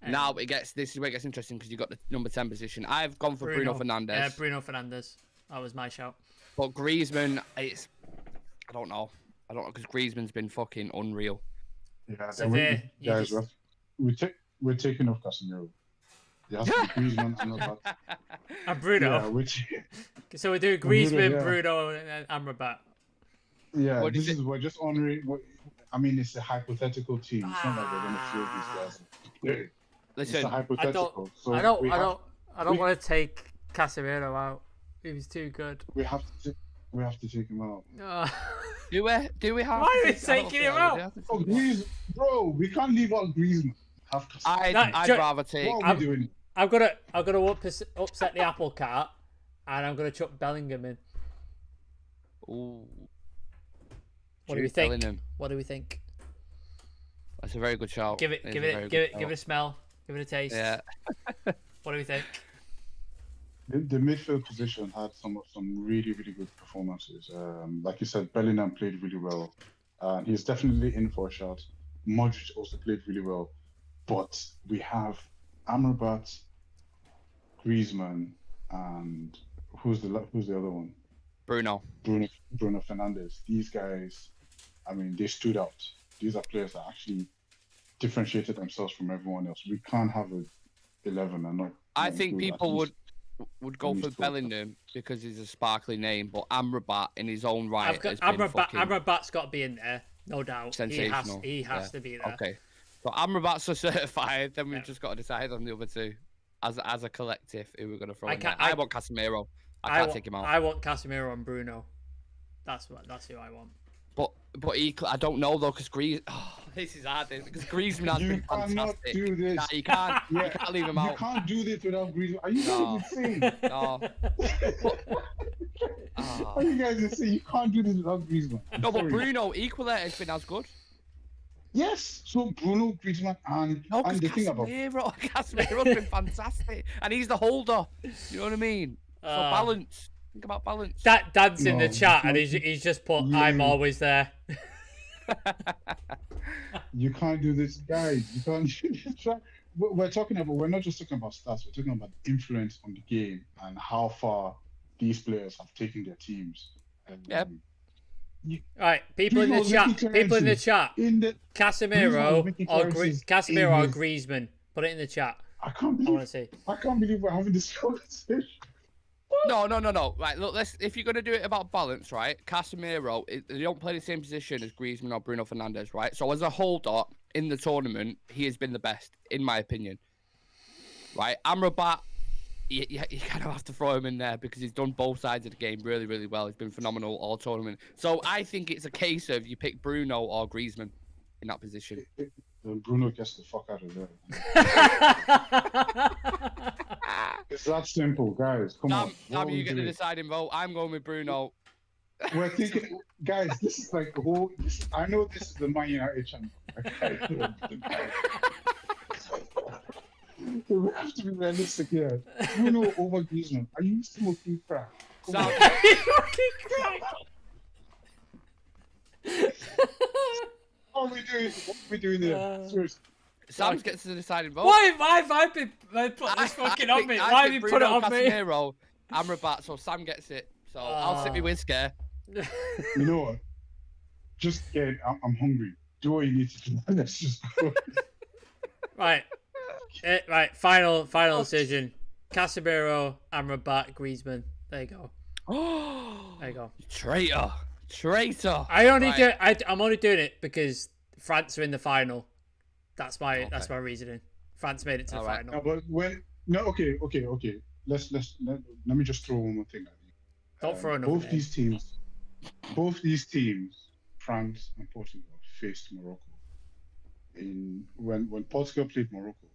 Now this is where it gets interesting because you've got the number 10 position. I've gone for Bruno Fernandes. Yeah, Bruno Fernandes. That was my shout. But Griezmann, I don't know, because Griezmann's been fucking unreal. Yeah, So then there, you guys, just- we're taking off Casemiro. It has to be Griezmann and Amrabat. And Bruno. Yeah, which So we're doing Bruno, Griezmann, yeah. Bruno, and Amrabat. yeah, What do you this is we're just honoring. I mean, it's a hypothetical team. It's not like we're gonna field these guys. It's Listen, a hypothetical. So I don't we want we- to take Casemiro out. He was too good. We have to take him out. do we have? Why to are we take- I don't taking think him we out? have to Oh, take him out. Griezmann, bro, we can't leave out Griezmann. Have Casemiro. I'd rather take. What are we doing? I'm gonna upset the apple cart, and I'm gonna chuck Bellingham in. Ooh, What do we Jude think? Bellingham. What do we think? That's a very good shout. Give it a smell. Give it a taste. Yeah. What do we think? The midfield position had some really good performances. Like you said, Bellingham played really well. He's definitely in for a shot. Modric also played really well, but we have Amrabat, Griezmann, and who's the other one? Bruno. Bruno Fernandes. These guys, I mean, they stood out. These are players that actually differentiated themselves from everyone else. We can't have a 11 and not. I not think include at people least- would go at for least two. Bellingham because he's a sparkly name, but Amrabat in his own right I've got has been fucking Amrabat's got to be in there, no doubt. sensational. He has Yeah. to be there. Okay. So Amrabat's are certified, then we've Yeah. just got to decide on the other two as a collective who we're going to throw I in there. can't- I I- want Casemiro. I can't take him out. I want Casemiro and Bruno. That's who I want. But equally, I don't know though, because this is hard because Griezmann has You been cannot fantastic. do this. Nah, you can't. Yeah. You can't leave him You out. can't do this without Griezmann. Are you No. guys insane? No. Ah. Are you guys insane? You can't do this without Griezmann. I'm No, but sorry. Bruno equally has been as good. Yes. So Bruno, Griezmann, and No, because the thing about Casemiro's been fantastic, and he's the holder. You know what I mean? So balance. Think about balance. That Dad's in the No, chat, and no. he's just put, Yeah. "I'm always there." you can't do this, guys. You can't. We're talking about. We're not just talking about stats. We're talking about influence on the game and how far these players have taken their teams. Yep. Right, people in the Bruno's chat. making People in the clearances. chat. In the, Casemiro Bruno's making or clearances Casemiro or in his- Griezmann. Put it in the chat. I can't I want to believe. see. I can't believe we're having this conversation. No. Right, look, if you're gonna do it about balance, right? Casemiro, they don't play the same position as Griezmann or Bruno Fernandes, right? So as a holder in the tournament, he has been the best, in my opinion. Right, Amrabat, you kind of have to throw him in there because he's done both sides of the game really well. He's been phenomenal all tournament. So I think it's a case of you pick Bruno or Griezmann in that position. Then Bruno gets the fuck out of there. It's that simple, guys. Come on. What are You we get the doing? deciding vote. I'm going with Bruno. We're thinking, guys. This is like the whole. I know this is the Man United channel. We have to be realistic here. Bruno over Griezmann. Are you smoking crack? Come Sam, on. Fucking Christ. What are we doing? What are we doing here? Seriously. Sam gets the deciding vote. Why have I been put this fucking on me? Why have you put it on me? Casemiro, Amrabat, so Sam gets it. So I'll sit me with scare. You know what? Just get. I'm hungry. Do what you need to do. Let's just go. Right. Right. Final decision. Casemiro, Amrabat, Griezmann. There you go. There you go. Traitor. I'm only doing it because France are in the final. That's my reasoning. France made it to the All right. final. No, but when okay. Let me just throw one more thing at you. Don't throw another Both name. these teams, France and Portugal, faced Morocco. When Portugal played Morocco,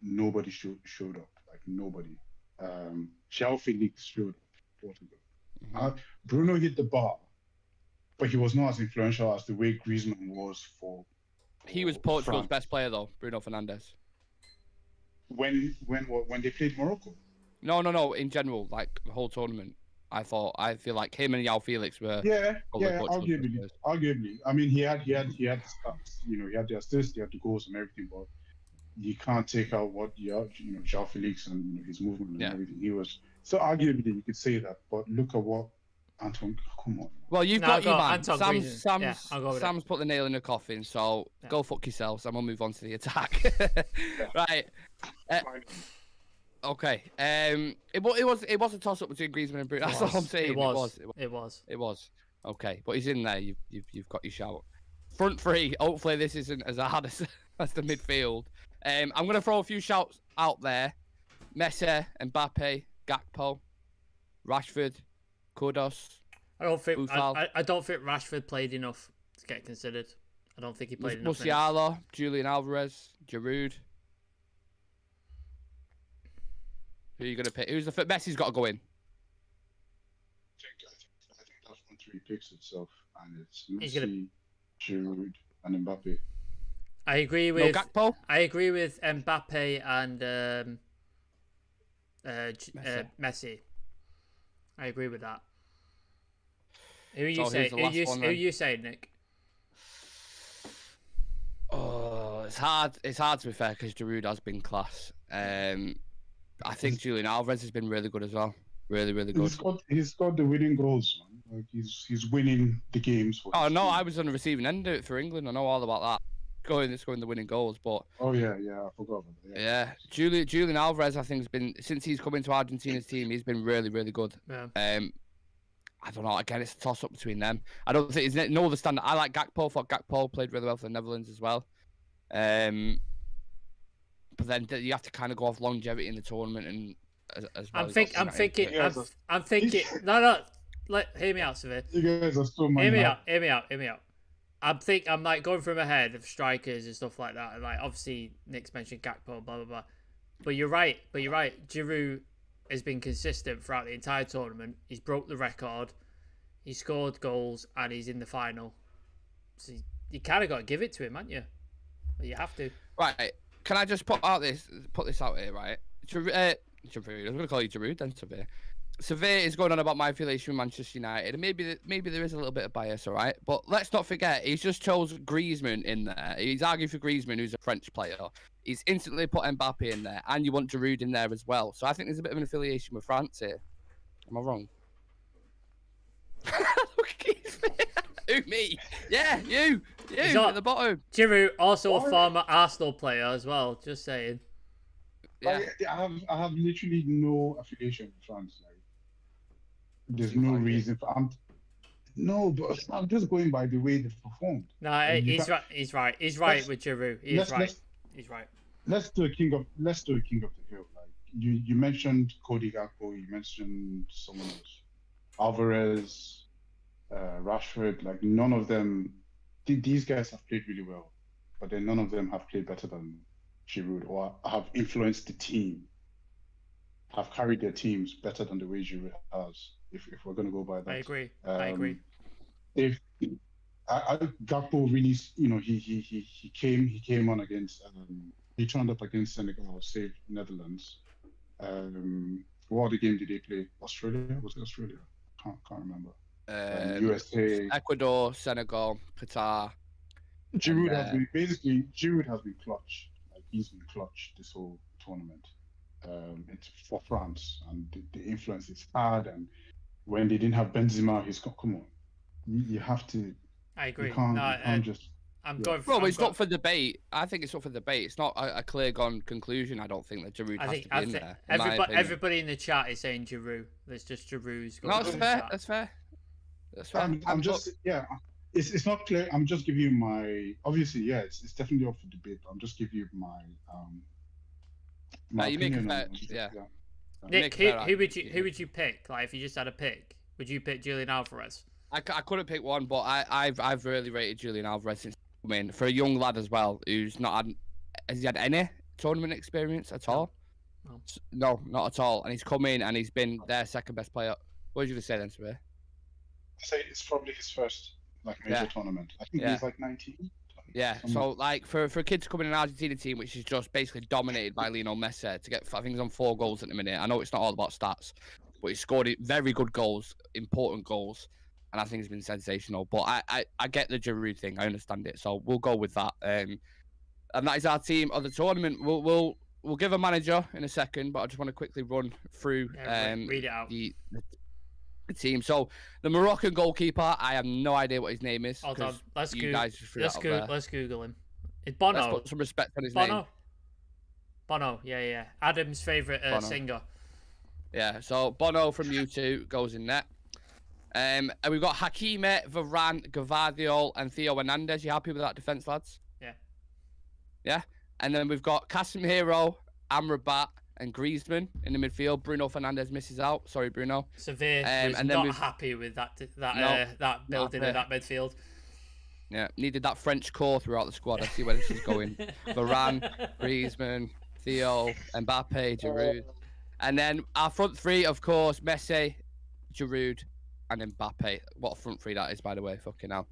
nobody showed up. Like nobody. João Felix showed up for Portugal. Bruno hit the bar, but he was not as influential as the way Griezmann was for. He was Portugal's France. best player though, Bruno Fernandes. When they played Morocco. No. In general, like the whole tournament, I feel like him and João Felix were. Probably Portugal's best players. Arguably. I mean, he had the stats. You know, he had the assists, he had the goals and everything, but you can't take out what João Felix and his movement and everything. He was so arguably you could say that, but look at what Anton, come on. Well, you've No, got I'll your go man. Anton Sam's, Griezmann. Sam's, Yeah, I'll go with Sam's put the nail in the coffin, so Yeah. go fuck yourselves and we'll move on to the attack. Right. Okay. It was a toss up between Griezmann and Bruno. That's all I'm saying. It was. It was. Okay, but he's in there. You've got your shout. Front three. Hopefully this isn't as hard as the midfield. I'm gonna throw a few shouts out there. Messi, Mbappe, Gakpo, Rashford, Kudos. I don't think Buffal. I don't think Rashford played enough to get considered. I don't think he played enough. minutes. Musiala, Julian Alvarez, Giroud. Who are you gonna pick? Who's the Messi's got to go in? I think that front three picks itself, and it's He's Messi, Giroud, and Mbappe. I agree No with Gakpo. Mbappe and Messi. I agree with that. Who are you So saying? who's the last one, Who then? you saying, Nick? Oh, it's hard. It's hard to be fair because Giroud has been class. I think Julian Alvarez has been really good as well. Really, really good. He's got the winning goals, man. Like he's winning the games. For Oh his no, team. I was on the receiving end of it for England. I know all about that. Scoring the winning goals, but Oh yeah, I forgot about that. yeah, Julian Alvarez, I think has been since he's come into Argentina's team, he's been really, really good. Yeah. I don't know. Again, it's a toss up between them. I don't think it's no other standard. I like Gakpo. Thought Gakpo played really well for the Netherlands as well. But then you have to kind of go off longevity in the tournament and as well. I'm thinking. No. Hear me out, Severe. You guys are so mad. Hear me out. I'm like going through my head of strikers and stuff like that. And like obviously Nick's mentioned Gakpo, blah blah blah. But you're right. Giroud has been consistent throughout the entire tournament. He's broke the record. He scored goals and he's in the final. So you kind of got to give it to him, haven't you? You have to. Right. Can I just put this out here, right? Giroud, I'm going to call you Giroud then, Severe. Severe is going on about my affiliation with Manchester United, and maybe there is a little bit of bias, all right? But let's not forget, he's just chose Griezmann in there. He's argued for Griezmann, who's a French player. He's instantly put Mbappe in there, and you want Giroud in there as well. So I think there's a bit of an affiliation with France here. Am I wrong? Who, me? Yeah, you at the bottom. Giroud, also a former Arsenal player as well. Just saying. Yeah. I have literally no affiliation with France. Like, there's no reason for. But I'm just going by the way they've performed. No, And you he's can't- right. He's right. He's right with Giroud. He's right. He's right. Let's do a king of the hill. Like you mentioned Cody Gakpo, you mentioned someone else, Alvarez, Rashford. Like none of them. These guys have played really well, but then none of them have played better than Giroud or have influenced the team, have carried their teams better than the way Giroud has. If we're going to go by that, I agree. Gakpo really, he came on against. He turned up against Senegal, saved Netherlands. What other game did they play? Australia? Was it Australia? Can't remember. USA. Ecuador, Senegal, Qatar. Giroud has been clutch. Like he's been clutch this whole tournament. It's for France, and the influence is hard. And when they didn't have Benzema, come on, you have to. I agree. You can't just. I'm going. Well, it's up for debate. I think it's up for debate. It's not a clear gone conclusion. I don't think that Giroud has to be in there. Everybody in the chat is saying Giroud. There's just Giroud's. No, that's fair. That's fair. I'm just It's not clear. I'm just giving you my. Obviously, yeah, it's definitely up for debate. I'm just giving you my you make a opinion fair, on it. yeah. Nick, who would you pick? Like, if you just had a pick, would you pick Julian Alvarez? I couldn't pick one, but I've really rated Julian Alvarez since coming in for a young lad as well who's not had. Has he had any tournament experience at all? No, not at all. And he's come in and he's been their second best player. What did you say then, Sabir? I say it's probably his first major tournament. I think he's like 19. Yeah, so like for a kid to come in an Argentina team which is just basically dominated by Lionel Messi to get, I think he's on 4 goals at the minute. I know it's not all about stats, but he scored very good goals, important goals, and I think it's been sensational. But I get the Giroud thing, I understand it, so we'll go with that. And that is our team of the tournament. We'll give a manager in a second, but I just want to quickly run through read it out. Good team. So the Moroccan goalkeeper, I have no idea what his name is. Hold on, let's Let's Google him. It's Bono. Let's put some respect on his name. Bono, yeah. Adam's favorite singer. Yeah, so Bono from U2 goes in net. And we've got Hakimi, Varane, Gvardiol, and Theo Hernandez. You happy with that defense, lads? Yeah. Yeah. And then we've got Casemiro, Amrabat, and Griezmann in the midfield. Bruno Fernandes misses out. Sorry, Bruno. Severe was not happy with that building of that midfield. Yeah, needed that French core throughout the squad. I see where this is going. Varane, Griezmann, Theo, Mbappe, Giroud. And then our front three, of course, Messi, Giroud, and Mbappe. What a front three that is, by the way. Fucking hell.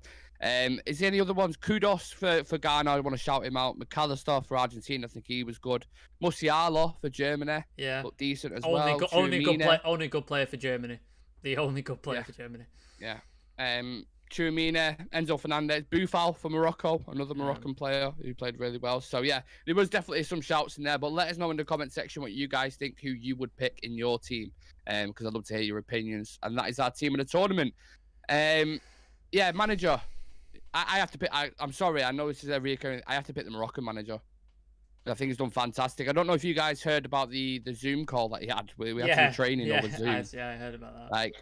Is there any other ones? Kudos for Ghana. I want to shout him out. McAllister for Argentina. I think he was good. Musiala for Germany. Yeah. Looked decent as well. Only good player for Germany. The only good player for Germany. Yeah. Tchouaméni, Enzo Fernandez, Boufal for Morocco, another Moroccan player who played really well. So yeah, there was definitely some shouts in there. But let us know in the comment section what you guys think, who you would pick in your team, because I'd love to hear your opinions. And that is our team of the tournament. Yeah, manager. I have to pick. I'm sorry, I know this is a recurring. I have to pick the Moroccan manager. I think he's done fantastic. I don't know if you guys heard about the Zoom call that he had. We had some training over Zoom. I heard about that. Like.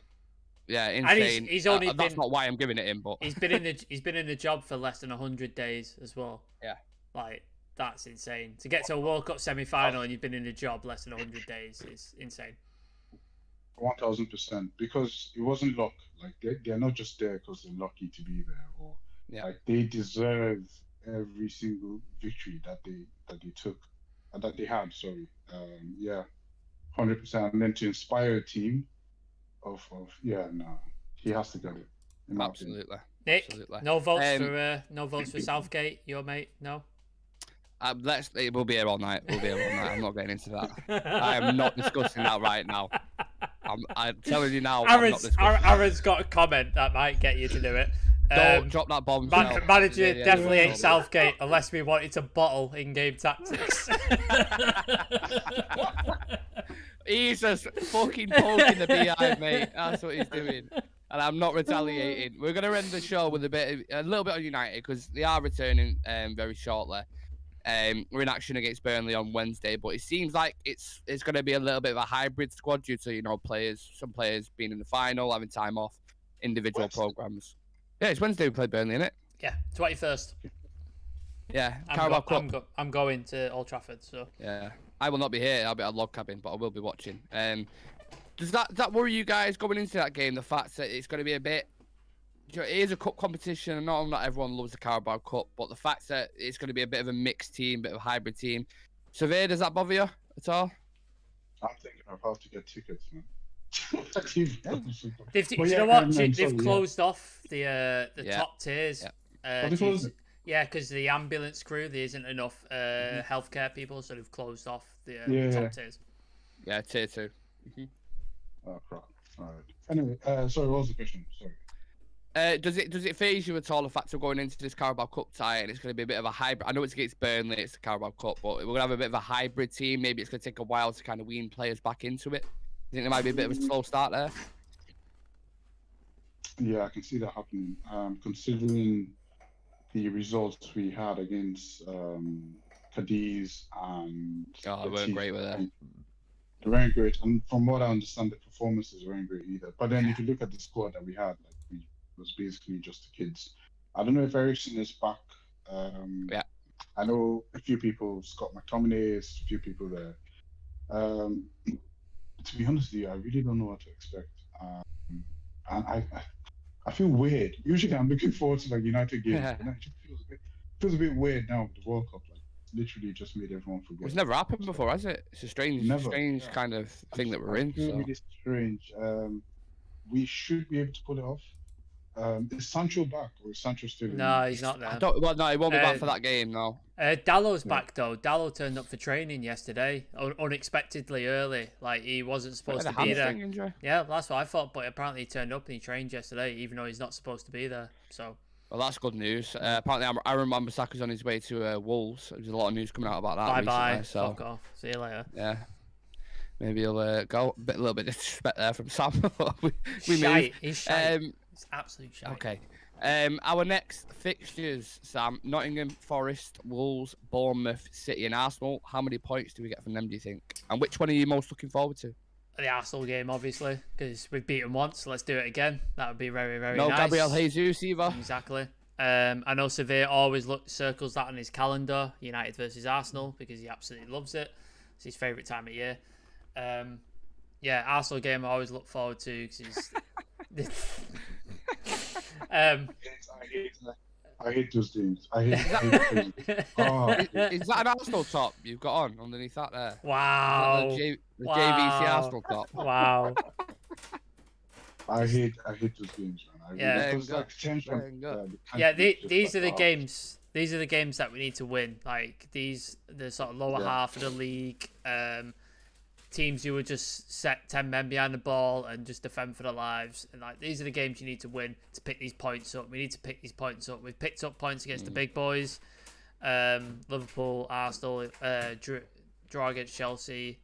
Yeah, insane. And he's only that's not why I'm giving it him, but he's been in the job for less than 100 days as well. Yeah, like that's insane. To get to a World Cup semi-final and you've been in the job less than 100 days is insane. 1000%, because it wasn't luck. Like they're not just there because they're lucky to be there, or like they deserve every single victory that they took and that they had. Sorry, 100%. And then to inspire a team. He has to get it. Absolutely. Nick, absolutely. No votes for Southgate, your mate. No. We'll be here all night. I'm not getting into that. I am not discussing that right now. I'm telling you now. Aaron's got a comment that might get you to do it. Don't drop that bomb. Manager definitely ain't Southgate unless we wanted to bottle in-game tactics. He's just fucking poking the beehive, mate. That's what he's doing. And I'm not retaliating. We're going to end the show with a little bit of United because they are returning very shortly. We're in action against Burnley on Wednesday, but it seems like it's going to be a little bit of a hybrid squad due to, some players being in the final, having time off, individual programs. Yeah, it's Wednesday we play Burnley, isn't it? Yeah, 21st. Yeah, I'm going to Old Trafford, so. Yeah. I will not be here. I'll be at a log cabin, but I will be watching. Does that worry you guys going into that game? The fact that it's going to be a bit. It is a cup competition, and not everyone loves the Carabao Cup, but the fact that it's going to be a bit of a mixed team, bit of a hybrid team. Severe, does that bother you at all? I'm thinking of how to get tickets, man. They've closed off the top tiers. Because the ambulance crew, there isn't enough healthcare people, so they've closed off the top tiers. Yeah, tier 2. Mm-hmm. Oh crap! All right. Anyway, sorry, what was the question? Sorry. Does it faze you at all the fact of going into this Carabao Cup tie and it's going to be a bit of a hybrid? I know it's against Burnley, it's the Carabao Cup, but we're going to have a bit of a hybrid team. Maybe it's going to take a while to kind of wean players back into it. You think there might be a bit of a slow start there? Yeah, I can see that happening. Considering the results we had against Cadiz and they weren't great with that. They weren't great, and from what I understand, the performances weren't great either. But then, if you look at the squad that we had, it was basically just the kids. I don't know if Eriksen is back. I know a few people. Scott McTominay, a few people there. To be honest with you, I really don't know what to expect. And I feel weird. Usually, I'm looking forward to United games. Yeah. But it feels a bit weird now with the World Cup. Literally just made everyone forget. It's never happened before, has it? It's a strange kind of thing that we're in. It's really strange. We should be able to pull it off. Is Sancho back, or is Sancho still? No, he's not there. No, he won't be back for that game. No. Dallow's back though. Dallow turned up for training yesterday, unexpectedly early. Like he wasn't supposed to be there. Injury? Yeah, that's what I thought. But apparently he turned up and he trained yesterday, even though he's not supposed to be there. So. Well, that's good news. Apparently, Aaron Wan-Bissaka's on his way to Wolves. There's a lot of news coming out about that. Bye. So. Fuck off. See you later. Yeah. maybe he'll go. A little bit of disrespect there from Sam. we move. Shite. He's shite. Um, It's absolute shite. okay. Our next fixtures, Sam: Nottingham Forest, Wolves, Bournemouth, City, and Arsenal. How many points do we get from them? Do you think? And which one are you most looking forward to? The Arsenal game, obviously, because we've beaten once, so let's do it again. That would be very, very No nice. Gabriel Jesus either. Exactly. I know Sevilla always circles that on his calendar, United versus Arsenal, because he absolutely loves it. It's his favourite time of year. Yeah, Arsenal game I always look forward to because I hate those games. I hate oh, Is that an Arsenal top you've got on underneath that there? Wow. The Wow. JVC Arsenal top. Wow. I hate those games, man. Yeah. Because, like, tension, Very good. the Yeah, tension is just these are the like, games. These are the games that we need to win. Like the sort of lower Yeah. half of the league. Teams who would just set 10 men behind the ball and just defend for their lives. And like these are the games you need to win to pick these points up. We need to pick these points up. We've picked up points against the big boys. Liverpool, Arsenal, draw against Chelsea.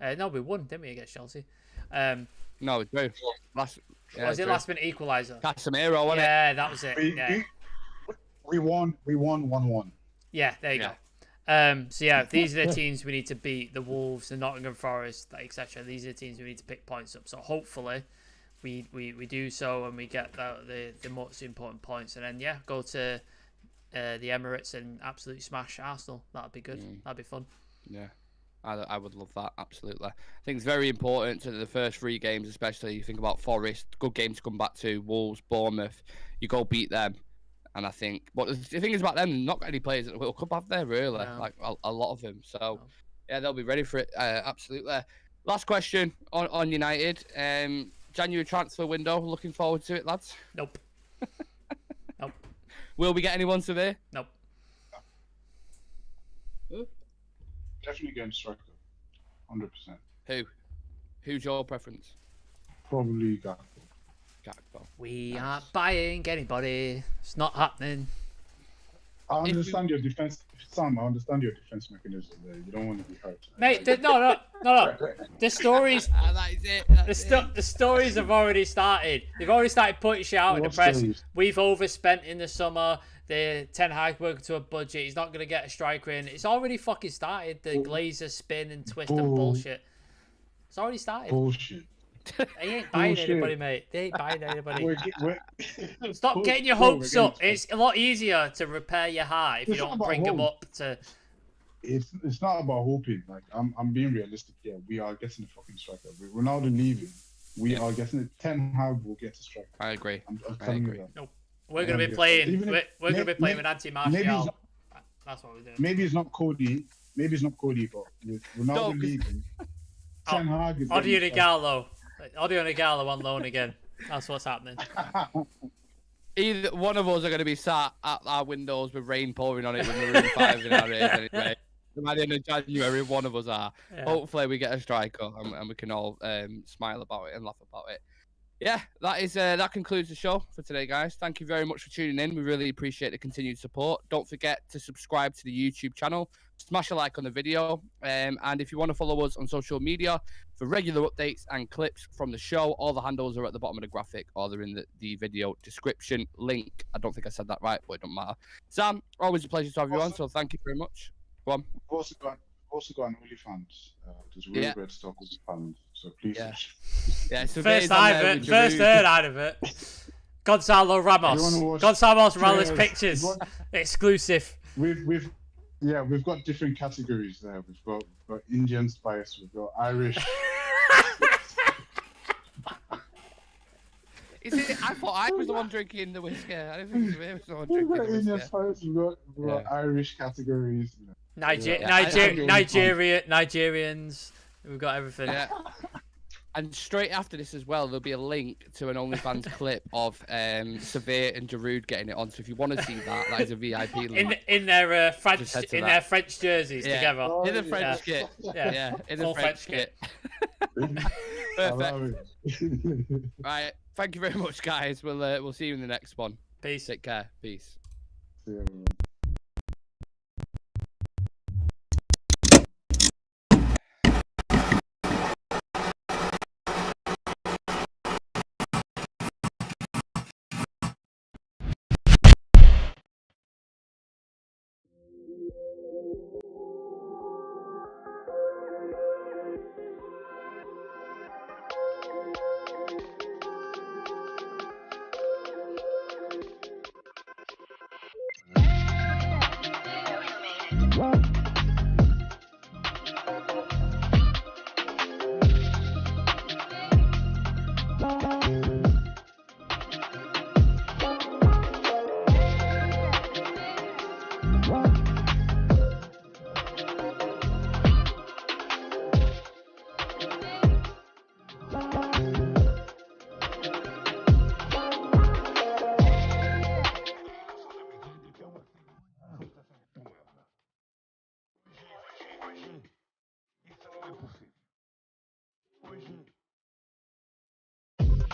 No, we won, didn't we, against Chelsea? No, Drew. Last Was it last minute equaliser? Casemiro, wasn't it? Yeah, that was it. Yeah. We won 1-1. Yeah, there you Yeah. go. So yeah, these are the teams we need to beat: the Wolves, the Nottingham Forest, etc. These are the teams we need to pick points up. So hopefully, we do so and we get the most important points, and then yeah, go to the Emirates and absolutely smash Arsenal. That'd be good. That'd be fun. Yeah. I would love that, absolutely. I think it's very important to the first 3 games, especially. You think about Forest, good game to come back to. Wolves, Bournemouth, you go beat them. And I think, but the thing is about them, they've not got any players at the World Cup, have they, really? No. Like, a lot of them. So, yeah, they'll be ready for it, absolutely. Last question on United. January transfer window, looking forward to it, lads? Nope. Nope. Will we get anyone severe? Nope. Definitely getting striker. 100%. Who? Who's your preference? Probably Gakpo. Gakpo. We aren't buying anybody. It's not happening. I understand your defense, Sam. I understand your defense mechanism there. You don't want to be hurt. Mate, no. The stories, That is it. the stories have already started. They've already started putting shit out in the What press. stories? We've overspent in the summer. The Ten Hag worked to a budget. He's not going to get a striker in. It's already fucking started. The Glazer spin and twist and bullshit. It's already started. Bullshit. They ain't buying Bullshit. anybody, mate. They ain't buying anybody. Stop Bull- getting your bro, hopes we're up. getting- It's a lot easier to repair your heart if you It's not don't about bring them hope. up to. It's not about hoping. Like I'm being realistic here. We are getting a fucking striker. With Ronaldo leaving, we are getting it. Ten Hag will get a striker. I agree. I'm I telling agree. you that. We're going to be Yeah. playing. Even if- We're going to be playing may- with Anti maybe it's Martial. not- That's what we're doing. Maybe it's not Cody. Maybe it's not Cody, but with Ronaldo 'cause- leaving, Ten Hag is Audio getting- Nigalo. Audio Nigalo on loan again. That's what's happening. Either one of us are going to be sat at our windows with rain pouring on it with Maroon 5 in our ears anyway. By the end of January, one of us are. Yeah. Hopefully, we get a striker and we can all smile about it and laugh about it. Yeah, that concludes the show for today, guys. Thank you very much for tuning in. We really appreciate the continued support. Don't forget to subscribe to the YouTube channel. Smash a like on the video. And if you want to follow us on social media for regular updates and clips from the show, all the handles are at the bottom of the graphic or they're in the video description link. I don't think I said that right, but it don't matter. Sam, always a pleasure to have you on, so thank you very much. Go on. We've also got an OnlyFans. There's really Yeah. great stuff on OnlyFans. So please. Yeah. Yeah, so First Giroud. heard out of it. Gonzalo You wanna Ramos. watch Gonzalo Ramos trailers? pictures. You want- Exclusive. We've got different categories there. We've got Indian spice. We've got Irish. Is it? I thought I was the one drinking the whiskey. I didn't think it was the one We've drinking got the Indian whiskey. spice. We've got Irish categories. You know. Nigerians. We've got everything. Yeah. And straight after this as well, there'll be a link to an OnlyFans clip of Severe and Giroud getting it on. So if you want to see that, that is a VIP link. In their French Just head to in that. their French jerseys Yeah. together. In the French Yeah. kit. Yeah. Yeah, in the Full French French kit. I Perfect. love it. Right. Thank you very much, guys. We'll see you in the next one. Peace. Take care. Peace. See everyone. Bye.